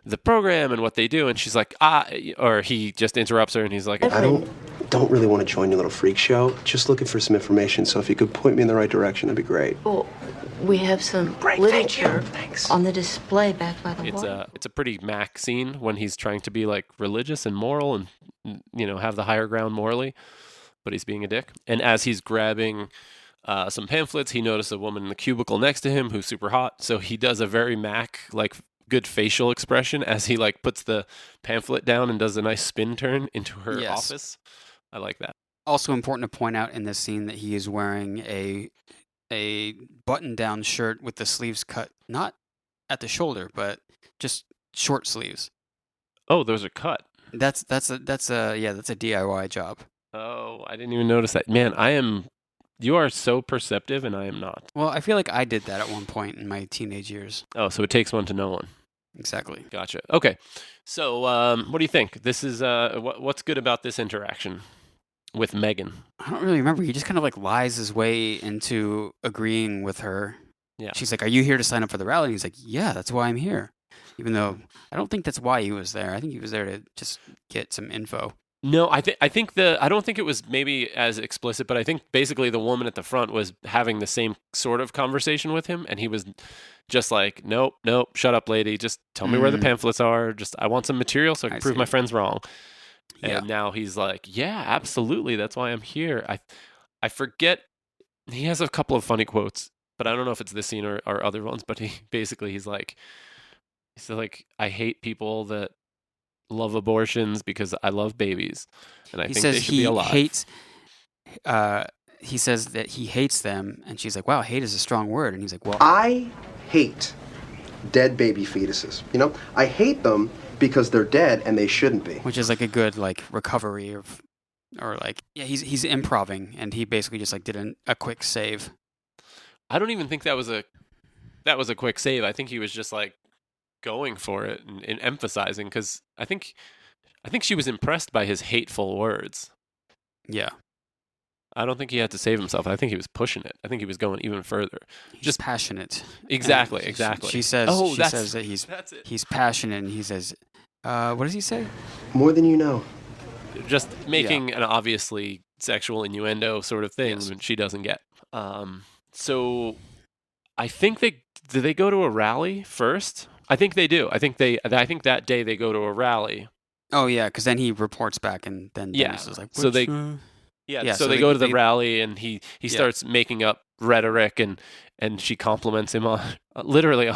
the program and what they do, and she's like, or he just interrupts her, and he's like, I don't really want to join your little freak show. Just looking for some information, so if you could point me in the right direction, that'd be great. Well, we have some literature on the display back by the wall. It's a pretty Mac scene when he's trying to be like religious and moral and have the higher ground morally, but he's being a dick. And as he's grabbing some pamphlets, he notices a woman in the cubicle next to him who's super hot. So he does a very Mac like good facial expression as he like puts the pamphlet down and does a nice spin turn into her office. I like that. Also important to point out in this scene that he is wearing a button-down shirt with the sleeves cut not at the shoulder, but just short sleeves. Oh, those are cut. That's a DIY job. Oh, I didn't even notice that. Man, you are so perceptive and I am not. Well, I feel like I did that at one point in my teenage years. Oh, so it takes one to know one. Exactly. Gotcha. Okay. So, what do you think? This is what's good about this interaction with Megan? I don't really remember. He just kind of like lies his way into agreeing with her. Yeah. She's like, "Are you here to sign up for the rally?" And he's like, "Yeah, that's why I'm here." Even though I don't think that's why he was there. I think he was there to just get some info. No, I don't think it was maybe as explicit, but I think basically the woman at the front was having the same sort of conversation with him, and he was just like, nope, shut up, lady. Just tell me where the pamphlets are. Just I want some material so I can prove my friends wrong. And now he's like, yeah, absolutely. That's why I'm here. I forget. He has a couple of funny quotes, but I don't know if it's this scene or other ones. But he's like, I hate people that love abortions because I love babies, and I think they should be alive. He says that he hates them, and she's like, wow, hate is a strong word. And he's like, well, I hate dead baby fetuses. I hate them because they're dead and they shouldn't be. Which is like a good like recovery of or like he's improving, and he basically just like did a quick save. I don't even think that was a quick save. I think he was just like going for it and emphasizing, because I think she was impressed by his hateful words. Yeah. I don't think he had to save himself. I think he was pushing it. I think he was going even further. He's just passionate. Exactly. She says. Oh, she says that he's passionate, and he says, "What does he say?" More than you know. Just making an obviously sexual innuendo sort of thing that she doesn't get. So I think do they go to a rally first? I think they do. I think that day they go to a rally. Oh yeah, because then he reports back, and then Dennis is like, so they so they go to the rally, and he starts making up rhetoric, and she compliments him on literally,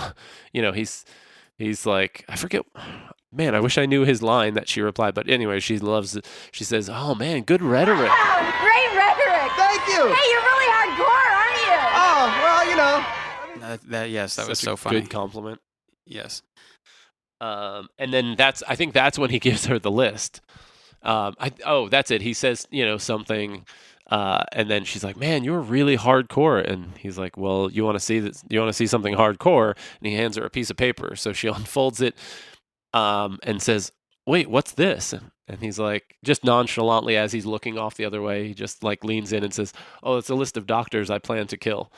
he's like, I forget. Man, I wish I knew his line that she replied. But anyway, she says, "Oh, man, good rhetoric." Wow, great rhetoric. Thank you. Hey, you're really hardcore, aren't you? Oh, well, you know. That was so funny. Good compliment. Yes. And then I think that's when he gives her the list. That's it. He says, something, and then she's like, "Man, you're really hardcore." And he's like, "Well, you want to see this? You want to see something hardcore?" And he hands her a piece of paper. So she unfolds it. And says, "Wait, what's this?" And he's like, just nonchalantly, as he's looking off the other way, he just like leans in and says, "Oh, it's a list of doctors I plan to kill."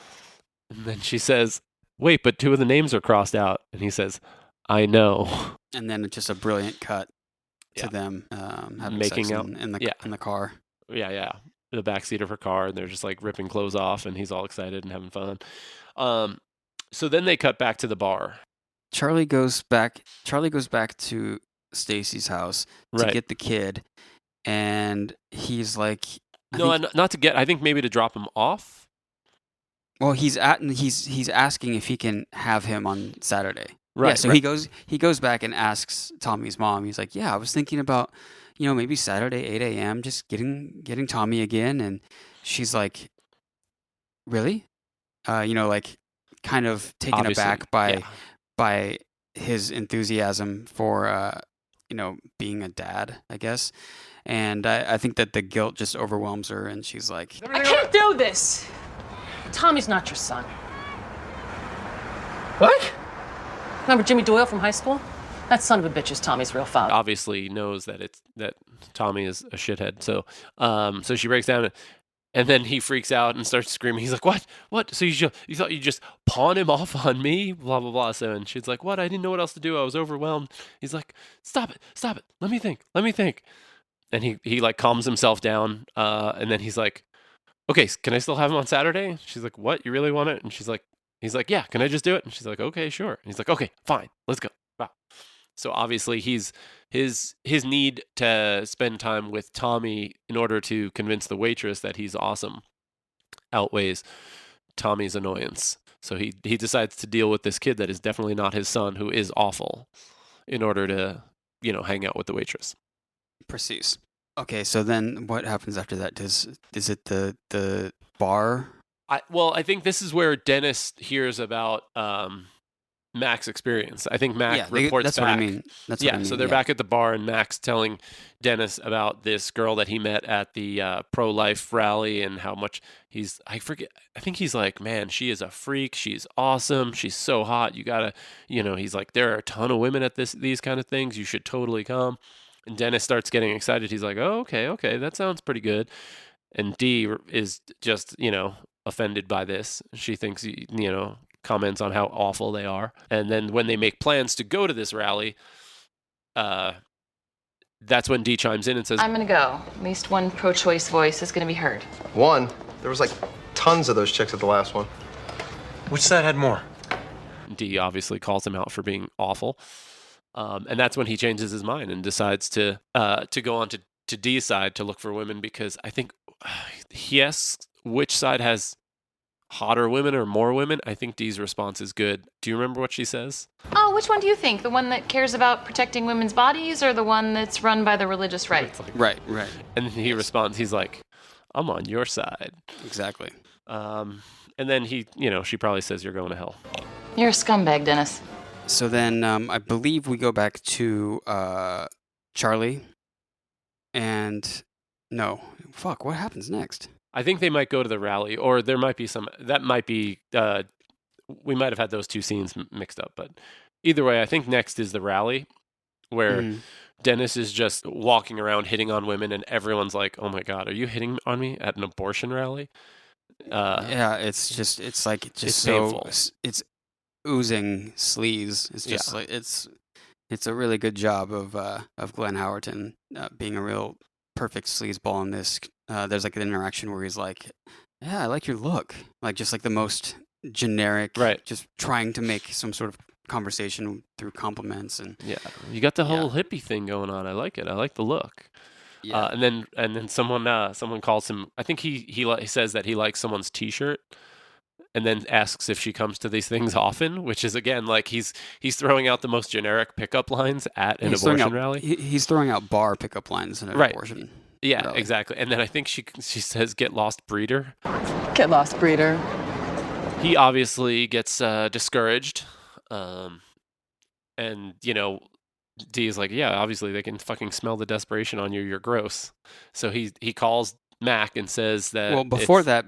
And then she says, "Wait, but 2 of the names are crossed out." And he says, "I know." And then just a brilliant cut to them having making sex out in the car. Yeah. In the backseat of her car, and they're just like ripping clothes off, and he's all excited and having fun. So then they cut back to the bar. Charlie goes back to Stacy's house to get the kid, and he's like, not to get. I think maybe to drop him off. Well, he's asking if he can have him on Saturday. Right. Yeah, so he goes back and asks Tommy's mom. He's like, "Yeah, I was thinking about, maybe Saturday 8 a.m. just getting Tommy again." And she's like, "Really?" Like kind of taken Obviously, aback by his enthusiasm for being a dad, I guess. And I think that the guilt just overwhelms her, and she's like, I can't do this. Tommy's not your son. What? Remember Jimmy Doyle from high school? That son of a bitch is Tommy's real father. Obviously knows that Tommy is a shithead. So so she breaks down, and then he freaks out and starts screaming. He's like, "What? So you thought you just pawn him off on me? Blah blah blah." So and she's like, "What? I didn't know what else to do. I was overwhelmed." He's like, "Stop it! Let me think. And he like calms himself down, and then he's like, "Okay, can I still have him on Saturday?" She's like, "What? You really want it?" And he's like, "Yeah, can I just do it?" And she's like, "Okay, sure." And he's like, "Okay, fine, let's go." Wow. So obviously his need to spend time with Tommy in order to convince the waitress that he's awesome outweighs Tommy's annoyance. So he decides to deal with this kid that is definitely not his son, who is awful, in order to hang out with the waitress. Precis. Okay, so then what happens after that? Is it the bar? I think this is where Dennis hears about Mac's experience. I think Mac reports that's back. What I mean. That's what I mean. So they're back at the bar, and Mac's telling Dennis about this girl that he met at the pro-life rally, and how much I think he's like, "Man, she is a freak. She's awesome. She's so hot. You gotta, he's like, there are a ton of women at these kind of things. You should totally come." And Dennis starts getting excited. He's like, "Oh, okay, that sounds pretty good." And Dee is just, offended by this. She thinks, comments on how awful they are. And then when they make plans to go to this rally, that's when Dee chimes in and says, I'm going to go. At least one pro-choice voice is going to be heard. One? There was like tons of those chicks at the last one. Which side had more? Dee obviously calls him out for being awful. And that's when he changes his mind and decides to go on to Dee's side to look for women, because I think he asks which side has hotter women or more women. I think Dee's response is good. Do you remember what she says? Oh, which one do you think? The one that cares about protecting women's bodies, or the one that's run by the religious right? Right. And he responds, he's like, "I'm on your side." Exactly. And then she probably says, "You're going to hell." You're a scumbag, Dennis. So then I believe we go back to Charlie. And No. Fuck, what happens next? I think they might go to the rally, or there might be some. That might be. We might have had those two scenes mixed up, but either way, I think next is the rally, where Dennis is just walking around hitting on women, and everyone's like, "Oh my god, are you hitting on me at an abortion rally?" Yeah, it's like it's painful. It's oozing sleaze. It's just like it's a really good job of Glenn Howerton being a real perfect sleazeball in this. There's like an interaction where he's like, "Yeah, I like your look," like just like the most generic, right? Just trying to make some sort of conversation through compliments and you got the whole hippie thing going on. I like it. I like the look. Yeah. And then someone calls him. I think he says that he likes someone's T-shirt, and then asks if she comes to these things often, which is again like he's throwing out the most generic pickup lines at an abortion rally. He's throwing out bar pickup lines in an abortion. Yeah, rally. Exactly. And then I think she says, "Get lost, breeder." Get lost, breeder. He obviously gets discouraged, and D is like, "Yeah, obviously they can fucking smell the desperation on you. You're gross." So he calls Mac and says that. Well, before that,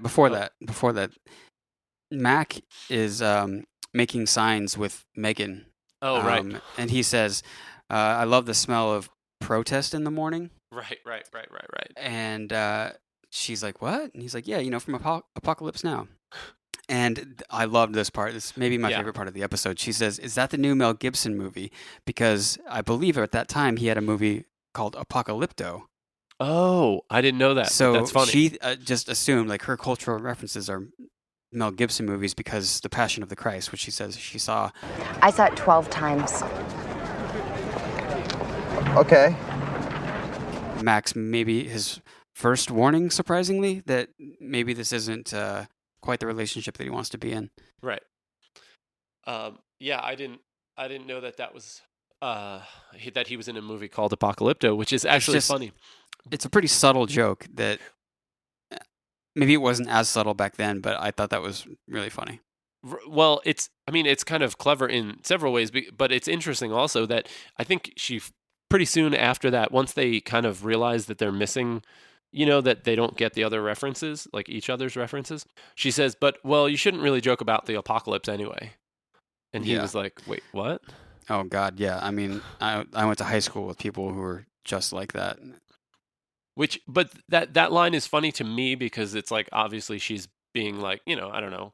Mac is making signs with Megan. Oh, right. And he says, "I love the smell of protest in the morning." Right. And she's like, "What?" And he's like, "Yeah, from Apocalypse Now." And I loved this part. This may be my favorite part of the episode. She says, "Is that the new Mel Gibson movie?" Because I believe at that time he had a movie called Apocalypto. Oh, I didn't know that. So that's funny. She just assumed like her cultural references are Mel Gibson movies because The Passion of the Christ, which she says she saw. I saw it 12 times. Okay. Max, maybe his first warning, surprisingly, that maybe this isn't quite the relationship that he wants to be in. Right. Yeah, I didn't know that was that he was in a movie called Apocalypto, which is actually funny. It's a pretty subtle joke that maybe it wasn't as subtle back then, but I thought that was really funny. Well, it's kind of clever in several ways, but it's interesting also that I think she pretty soon after that, once they kind of realize that they're missing, that they don't get the other references, like each other's references, she says, "But, well, you shouldn't really joke about the apocalypse anyway." And he was like, "Wait, what?" Oh, God, yeah. I mean, I went to high school with people who were just like that. But that line is funny to me because it's like, obviously she's being like, I don't know,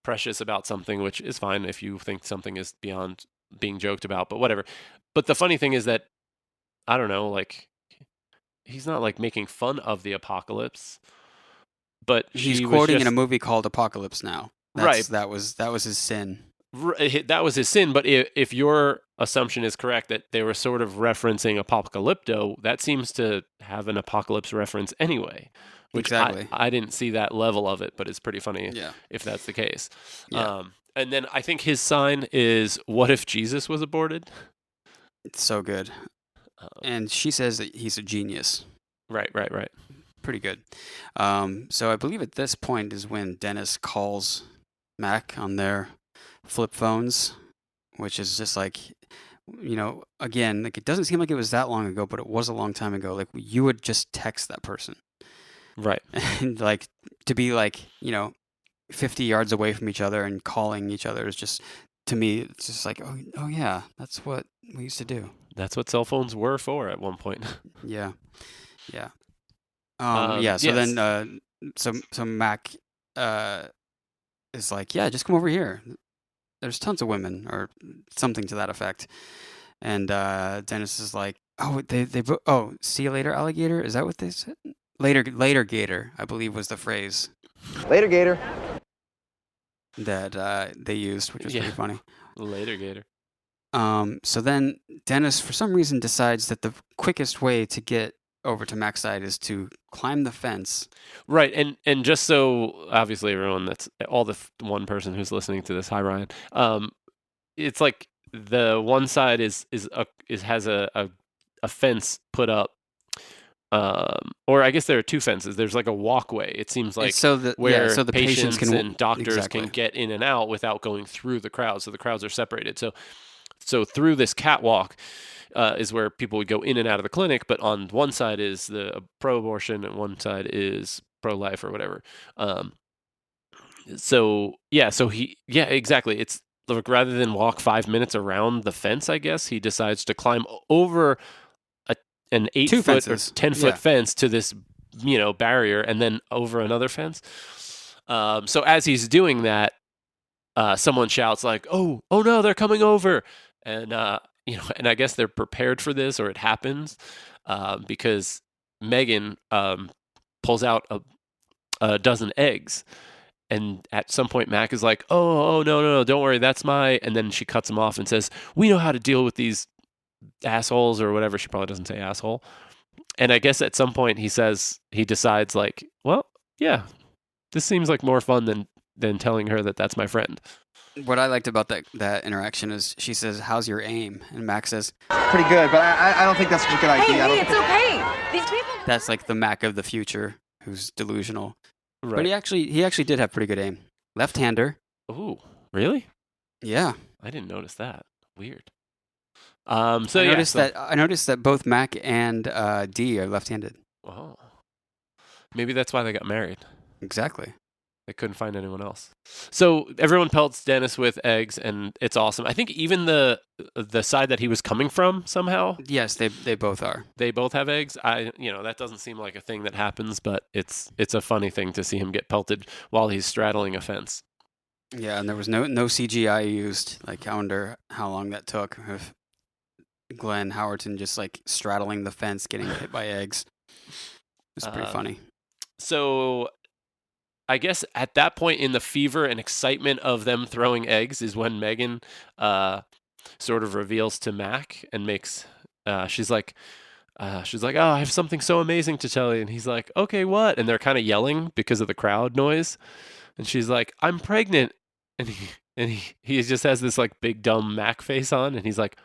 precious about something, which is fine if you think something is beyond being joked about, but whatever. But the funny thing is that, I don't know, like, he's not like making fun of the apocalypse, but he's quoting in a movie called Apocalypse Now. Right. That was his sin. That was his sin, but if your assumption is correct that they were sort of referencing Apocalypto, that seems to have an apocalypse reference anyway. Which exactly. I didn't see that level of it, but it's pretty funny if that's the case. Yeah. And then I think his sign is, "What if Jesus was aborted?" It's so good. And she says that he's a genius. Right. Pretty good. So I believe at this point is when Dennis calls Mac on their flip phones, which is just like, again, like it doesn't seem like it was that long ago, but it was a long time ago. Like you would just text that person. Right. And like to be like, 50 yards away from each other and calling each other is just, to me, it's just like, oh yeah, that's what we used to do. That's what cell phones were for at one point. Yeah. So yes. then, so Mac is like, yeah, just come over here. There's tons of women, or something to that effect. And Dennis is like, see you later, alligator. Is that what they said? Later, gator, I believe was the phrase. Later, gator. That they used, which was pretty funny. Later, gator. So then Dennis, for some reason, decides that the quickest way to get over to Mac's side is to climb the fence. Right, and just so obviously everyone, that's all the one person who's listening to this, hi Ryan. It's like the one side has a fence put up, or I guess there are two fences. There's like a walkway. It seems like so the patients and doctors can get in and out without going through the crowd. So the crowds are separated. So through this catwalk, is where people would go in and out of the clinic, but on one side is the pro-abortion and one side is pro-life or whatever. So exactly. It's like rather than walk 5 minutes around the fence, I guess he decides to climb over an 8-foot or 10-foot fence to this barrier, and then over another fence. So as he's doing that, someone shouts like, "Oh no, they're coming over!" And and I guess they're prepared for this, or it happens because Megan pulls out a dozen eggs. And at some point, Mac is like, oh, no, don't worry, that's my... And then she cuts him off and says, we know how to deal with these assholes or whatever. She probably doesn't say asshole. And I guess at some point he decides like, well, yeah, this seems like more fun than telling her that that's my friend. What I liked about that interaction is she says, how's your aim? And Mac says, Pretty good, but I don't think that's such a good idea. Hey, it's okay. These people. that's like the Mac of the future who's delusional. Right. But he actually did have pretty good aim. Left-hander. Ooh, really? Yeah. I didn't notice that. Weird. I noticed that both Mac and Dee are left-handed. Oh. Maybe that's why they got married. Exactly. They couldn't find anyone else. So everyone pelts Dennis with eggs, and it's awesome. I think even the side that he was coming from somehow. Yes, they both are. They both have eggs. That doesn't seem like a thing that happens, but it's a funny thing to see him get pelted while he's straddling a fence. Yeah, and there was no CGI used. Like, I wonder how long that took with Glenn Howerton just like straddling the fence, getting hit by eggs. It's pretty funny. So I guess at that point in the fever and excitement of them throwing eggs is when Megan sort of reveals to Mac and makes she's like, oh, I have something so amazing to tell you. And he's like, okay, what? And they're kind of yelling because of the crowd noise. And she's like, I'm pregnant. And he just has this like big dumb Mac face on. And he's like,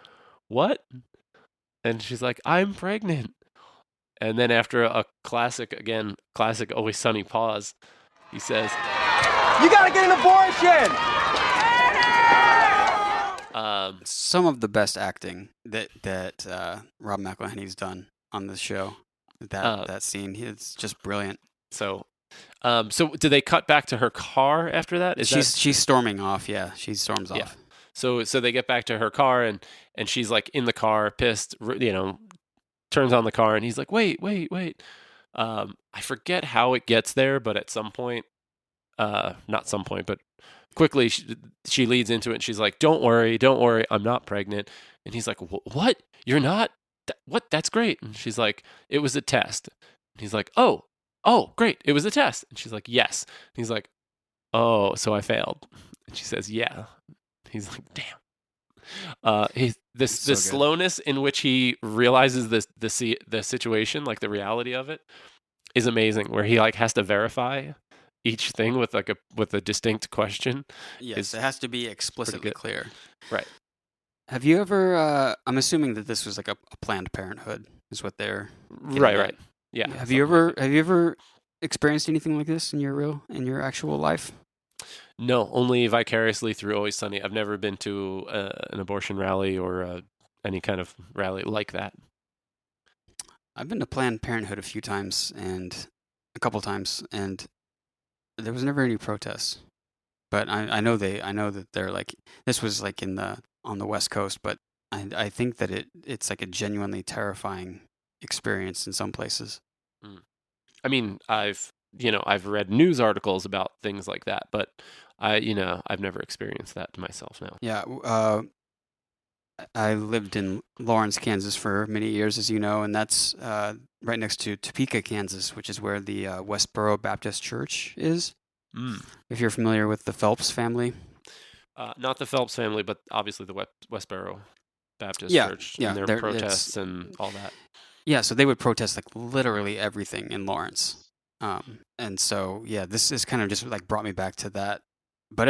what? And she's like, I'm pregnant. And then after a classic Always Sunny pause, he says, You gotta get an abortion! Some of the best acting that Rob McElhenney's done on this show. That scene, it's just brilliant. So do they cut back to her car after that? She's storming off. Yeah, she storms off. Yeah. So they get back to her car and she's like in the car, pissed. Turns on the car and he's like, wait. I forget how it gets there, but at some point, not some point, but quickly she leads into it and she's like, don't worry, I'm not pregnant. And he's like, what? You're not? What? That's great. And she's like, it was a test. And he's like, oh, great. It was a test. And she's like, yes. And he's like, oh, so I failed. And she says, yeah. He's like, damn. The slowness in which he realizes the situation, like the reality of it, is amazing. Where he like has to verify each thing with a distinct question. Yes, it has to be explicitly clear. Right. Have you ever? I'm assuming that this was like a Planned Parenthood is what they're right. Yeah. Have you ever experienced anything like this in your actual life? No, only vicariously through Always Sunny. I've never been to an abortion rally or any kind of rally like that. I've been to Planned Parenthood a couple times, and there was never any protests. But I know that they're like, this was like on the West Coast, but I think that it's like a genuinely terrifying experience in some places. I mean, I've read news articles about things like that, but I've never experienced that myself now. Yeah. I lived in Lawrence, Kansas for many years, as you know, and that's right next to Topeka, Kansas, which is where the Westboro Baptist Church is. If you're familiar with the Phelps family. Not the Phelps family, but obviously the Westboro Baptist Church and their protests and all that. Yeah, so they would protest like literally everything in Lawrence. And so, yeah, this is kind of just like brought me back to that. But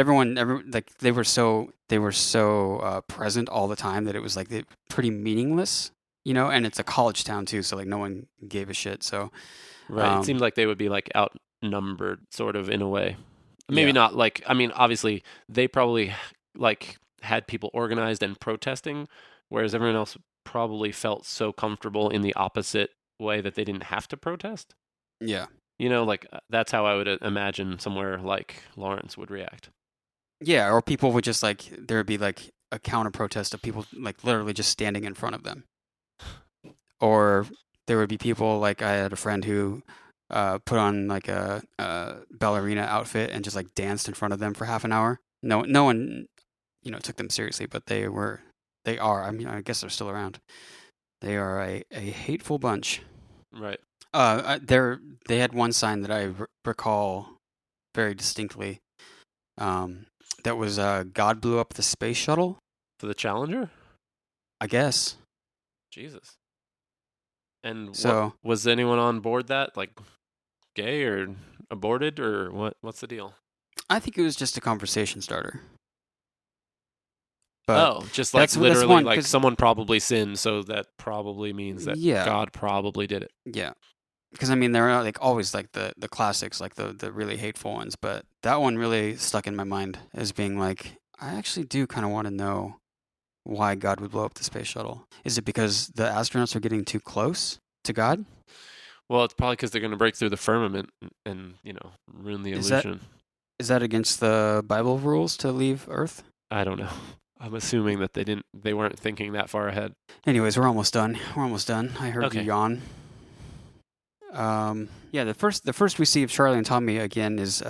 they were so present all the time that it was like pretty meaningless, and it's a college town too. So like no one gave a shit. So, right. It seemed like they would be like outnumbered sort of in a way. Maybe not like, I mean, obviously they probably like had people organized and protesting, whereas everyone else probably felt so comfortable in the opposite way that they didn't have to protest. Yeah. Like that's how I would imagine somewhere like Lawrence would react. Yeah, or people would just like, there would be like a counter protest of people like literally just standing in front of them. Or there would be people like, I had a friend who put on like a ballerina outfit and just like danced in front of them for half an hour. No one, took them seriously, but they are, I mean, I guess they're still around. They are a hateful bunch. Right. They had one sign that I recall very distinctly. That was God blew up the space shuttle. For the Challenger? I guess. Jesus. And so, was anyone on board that? Like gay or aborted or what? What's the deal? I think it was just a conversation starter. But just like literally like someone probably sinned, so that probably means that God probably did it. Yeah. Because, I mean, there are like always like the classics, like the really hateful ones. But that one really stuck in my mind as being like, I actually do kind of want to know why God would blow up the space shuttle. Is it because the astronauts are getting too close to God? Well, it's probably because they're going to break through the firmament and ruin the illusion. Is that against the Bible rules to leave Earth? I don't know. I'm assuming that they weren't thinking that far ahead. Anyways, we're almost done. I heard you yawn. The first we see of Charlie and Tommy again is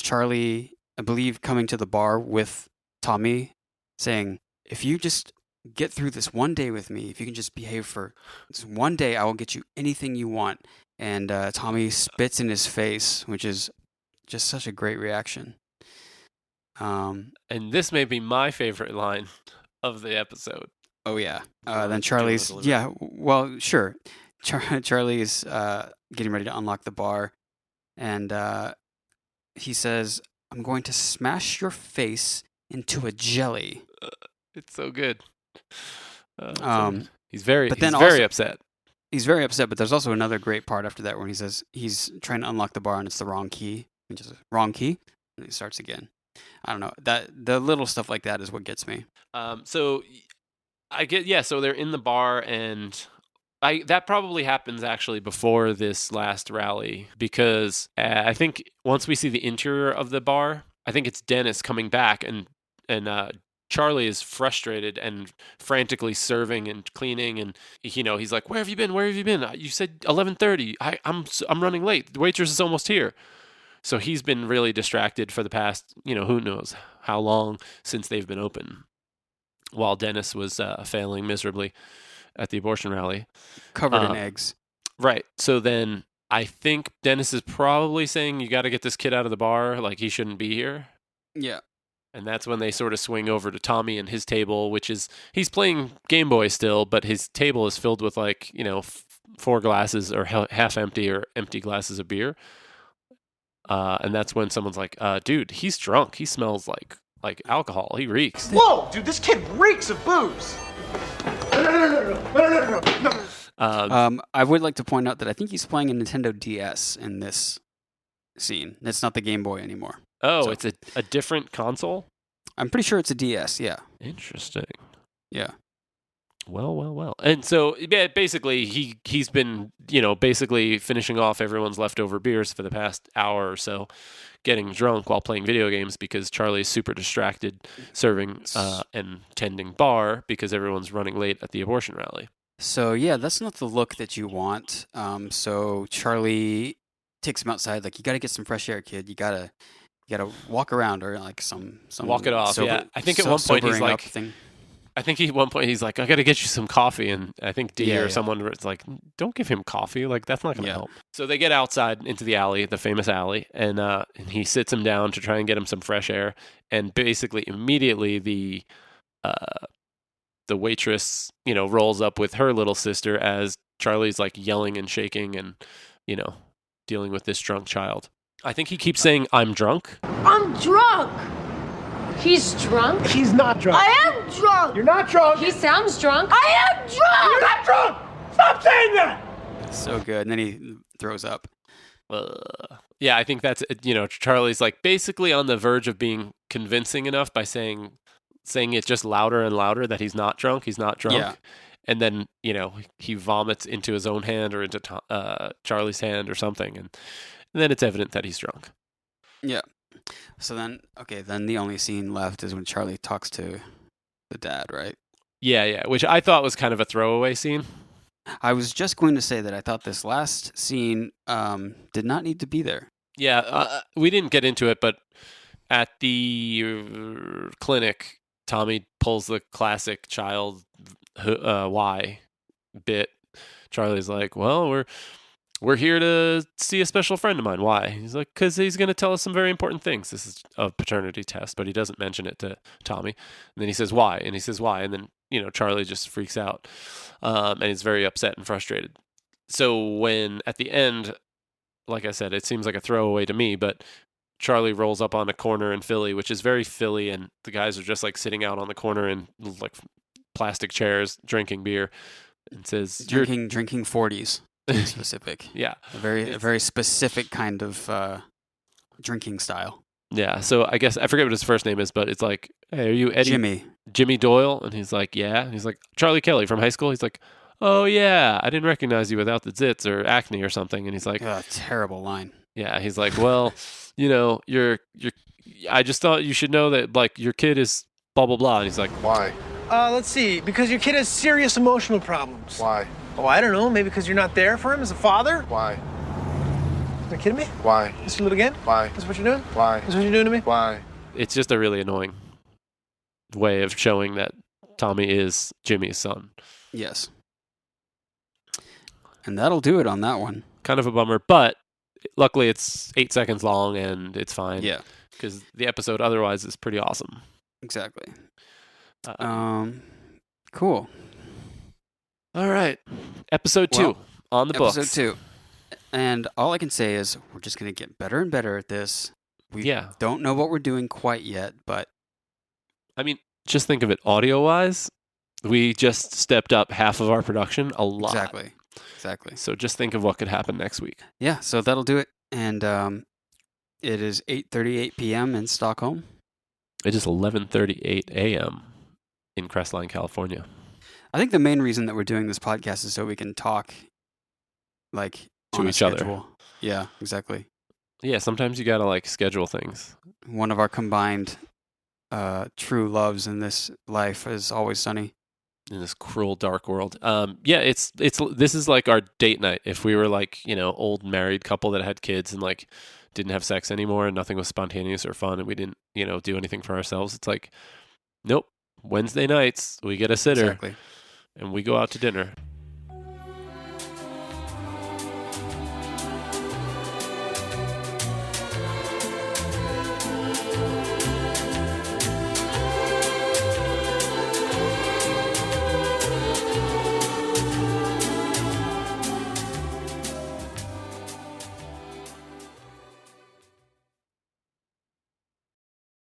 Charlie, I believe, coming to the bar with Tommy, saying, "If you just get through this one day with me, if you can just behave for this one day, I will get you anything you want." And Tommy spits in his face, which is just such a great reaction. And this may be my favorite line of the episode. Oh yeah. Then Charlie's well, sure. Charlie is getting ready to unlock the bar, and he says, "I'm going to smash your face into a jelly." It's so good. He's very upset. He's very upset, but there's also another great part after that when he says he's trying to unlock the bar and it's the wrong key. He just wrong key, and he starts again. I don't know. That the little stuff like that is what gets me. So they're in the bar, and that probably happens actually before this last rally, because I think once we see the interior of the bar, I think it's Dennis coming back, and Charlie is frustrated and frantically serving and cleaning, and he's like, "Where have you been? Where have you been? You said 11:30. I'm running late. The waitress is almost here." So he's been really distracted for the past, who knows how long since they've been open, while Dennis was failing miserably at the abortion rally. Covered in eggs. Right. So then I think Dennis is probably saying, you got to get this kid out of the bar, like he shouldn't be here. Yeah. And that's when they sort of swing over to Tommy and his table, which is, he's playing Game Boy still, but his table is filled with 4 glasses or half empty or empty glasses of beer. And that's when someone's like, dude, he's drunk. He smells like alcohol. He reeks. Whoa, dude, this kid reeks of booze. I would like to point out that I think he's playing a Nintendo DS in this scene. It's not the Game Boy anymore. Oh, so it's a different console? I'm pretty sure it's a DS, yeah. Interesting. Yeah. Well. And so, basically, he's been, basically finishing off everyone's leftover beers for the past hour or so, getting drunk while playing video games because Charlie's super distracted serving and tending bar because everyone's running late at the abortion rally. So, yeah, that's not the look that you want. So Charlie takes him outside, like, you got to get some fresh air, kid. You got to walk around or like some walk it off. Yeah. I think at one point he's like, I got to get you some coffee. And I think Dee or someone was like, don't give him coffee. Like, that's not going to help. So they get outside into the alley, the famous alley, and he sits him down to try and get him some fresh air. And basically immediately the waitress, rolls up with her little sister as Charlie's like yelling and shaking and, dealing with this drunk child. I think he keeps saying, I'm drunk. I'm drunk. He's drunk? He's not drunk. I am drunk. You're not drunk. He sounds drunk. I am drunk. You're not drunk. Stop saying that. So good. And then he throws up. Yeah, I think that's, Charlie's like basically on the verge of being convincing enough by saying, saying it just louder and louder that he's not drunk. He's not drunk. Yeah. And then, he vomits into his own hand or into Charlie's hand or something. And then it's evident that he's drunk. Yeah. So then the only scene left is when Charlie talks to the dad, right? Yeah. Which I thought was kind of a throwaway scene. I was just going to say that I thought this last scene did not need to be there. Yeah, we didn't get into it, but at the clinic, Tommy pulls the classic child why bit. Charlie's like, well, we're here to see a special friend of mine. Why? He's like, because he's going to tell us some very important things. This is a paternity test, but he doesn't mention it to Tommy. And then he says, why? And he says, why? And then, Charlie just freaks out and he's very upset and frustrated. So when at the end, like I said, it seems like a throwaway to me, but Charlie rolls up on a corner in Philly, which is very Philly, and the guys are just like sitting out on the corner in like plastic chairs drinking beer and says, drinking 40s. To be specific. Yeah. A very specific kind of drinking style. Yeah. So I guess I forget what his first name is, but it's like, hey, are you Eddie? Jimmy Doyle? And he's like, yeah. And he's like, Charlie Kelly from high school. He's like, oh yeah, I didn't recognize you without the zits or acne or something. And he's like, terrible line. Yeah. He's like, well, you're I just thought you should know that like your kid is blah blah blah. And he's like, why? Let's see. Because your kid has serious emotional problems. Why? Oh, I don't know. Maybe because you're not there for him as a father? Why? Are you kidding me? Why? Just a little again? Why? That's what you're doing? Why? That's what you're doing to me? Why? It's just a really annoying way of showing that Tommy is Jimmy's son. Yes. And that'll do it on that one. Kind of a bummer, but luckily it's 8 seconds long and it's fine. Yeah. Because the episode otherwise is pretty awesome. Exactly. Cool. All right. Episode 2 on the books. Episode 2. And all I can say is we're just going to get better and better at this. We don't know what we're doing quite yet, but... I mean, just think of it audio-wise. We just stepped up half of our production a lot. Exactly. So just think of what could happen next week. Yeah, so that'll do it. And it is 8:38 p.m. in Stockholm. It is 11:38 a.m. in Crestline, California. I think the main reason that we're doing this podcast is so we can talk like to each other. Yeah, exactly. Yeah, sometimes you gotta like schedule things. One of our combined true loves in this life is Always Sunny. In this cruel, dark world. It's this is like our date night. If we were like, old married couple that had kids and like didn't have sex anymore and nothing was spontaneous or fun and we didn't, do anything for ourselves, it's like, nope. Wednesday nights we get a sitter. Exactly. And we go out to dinner.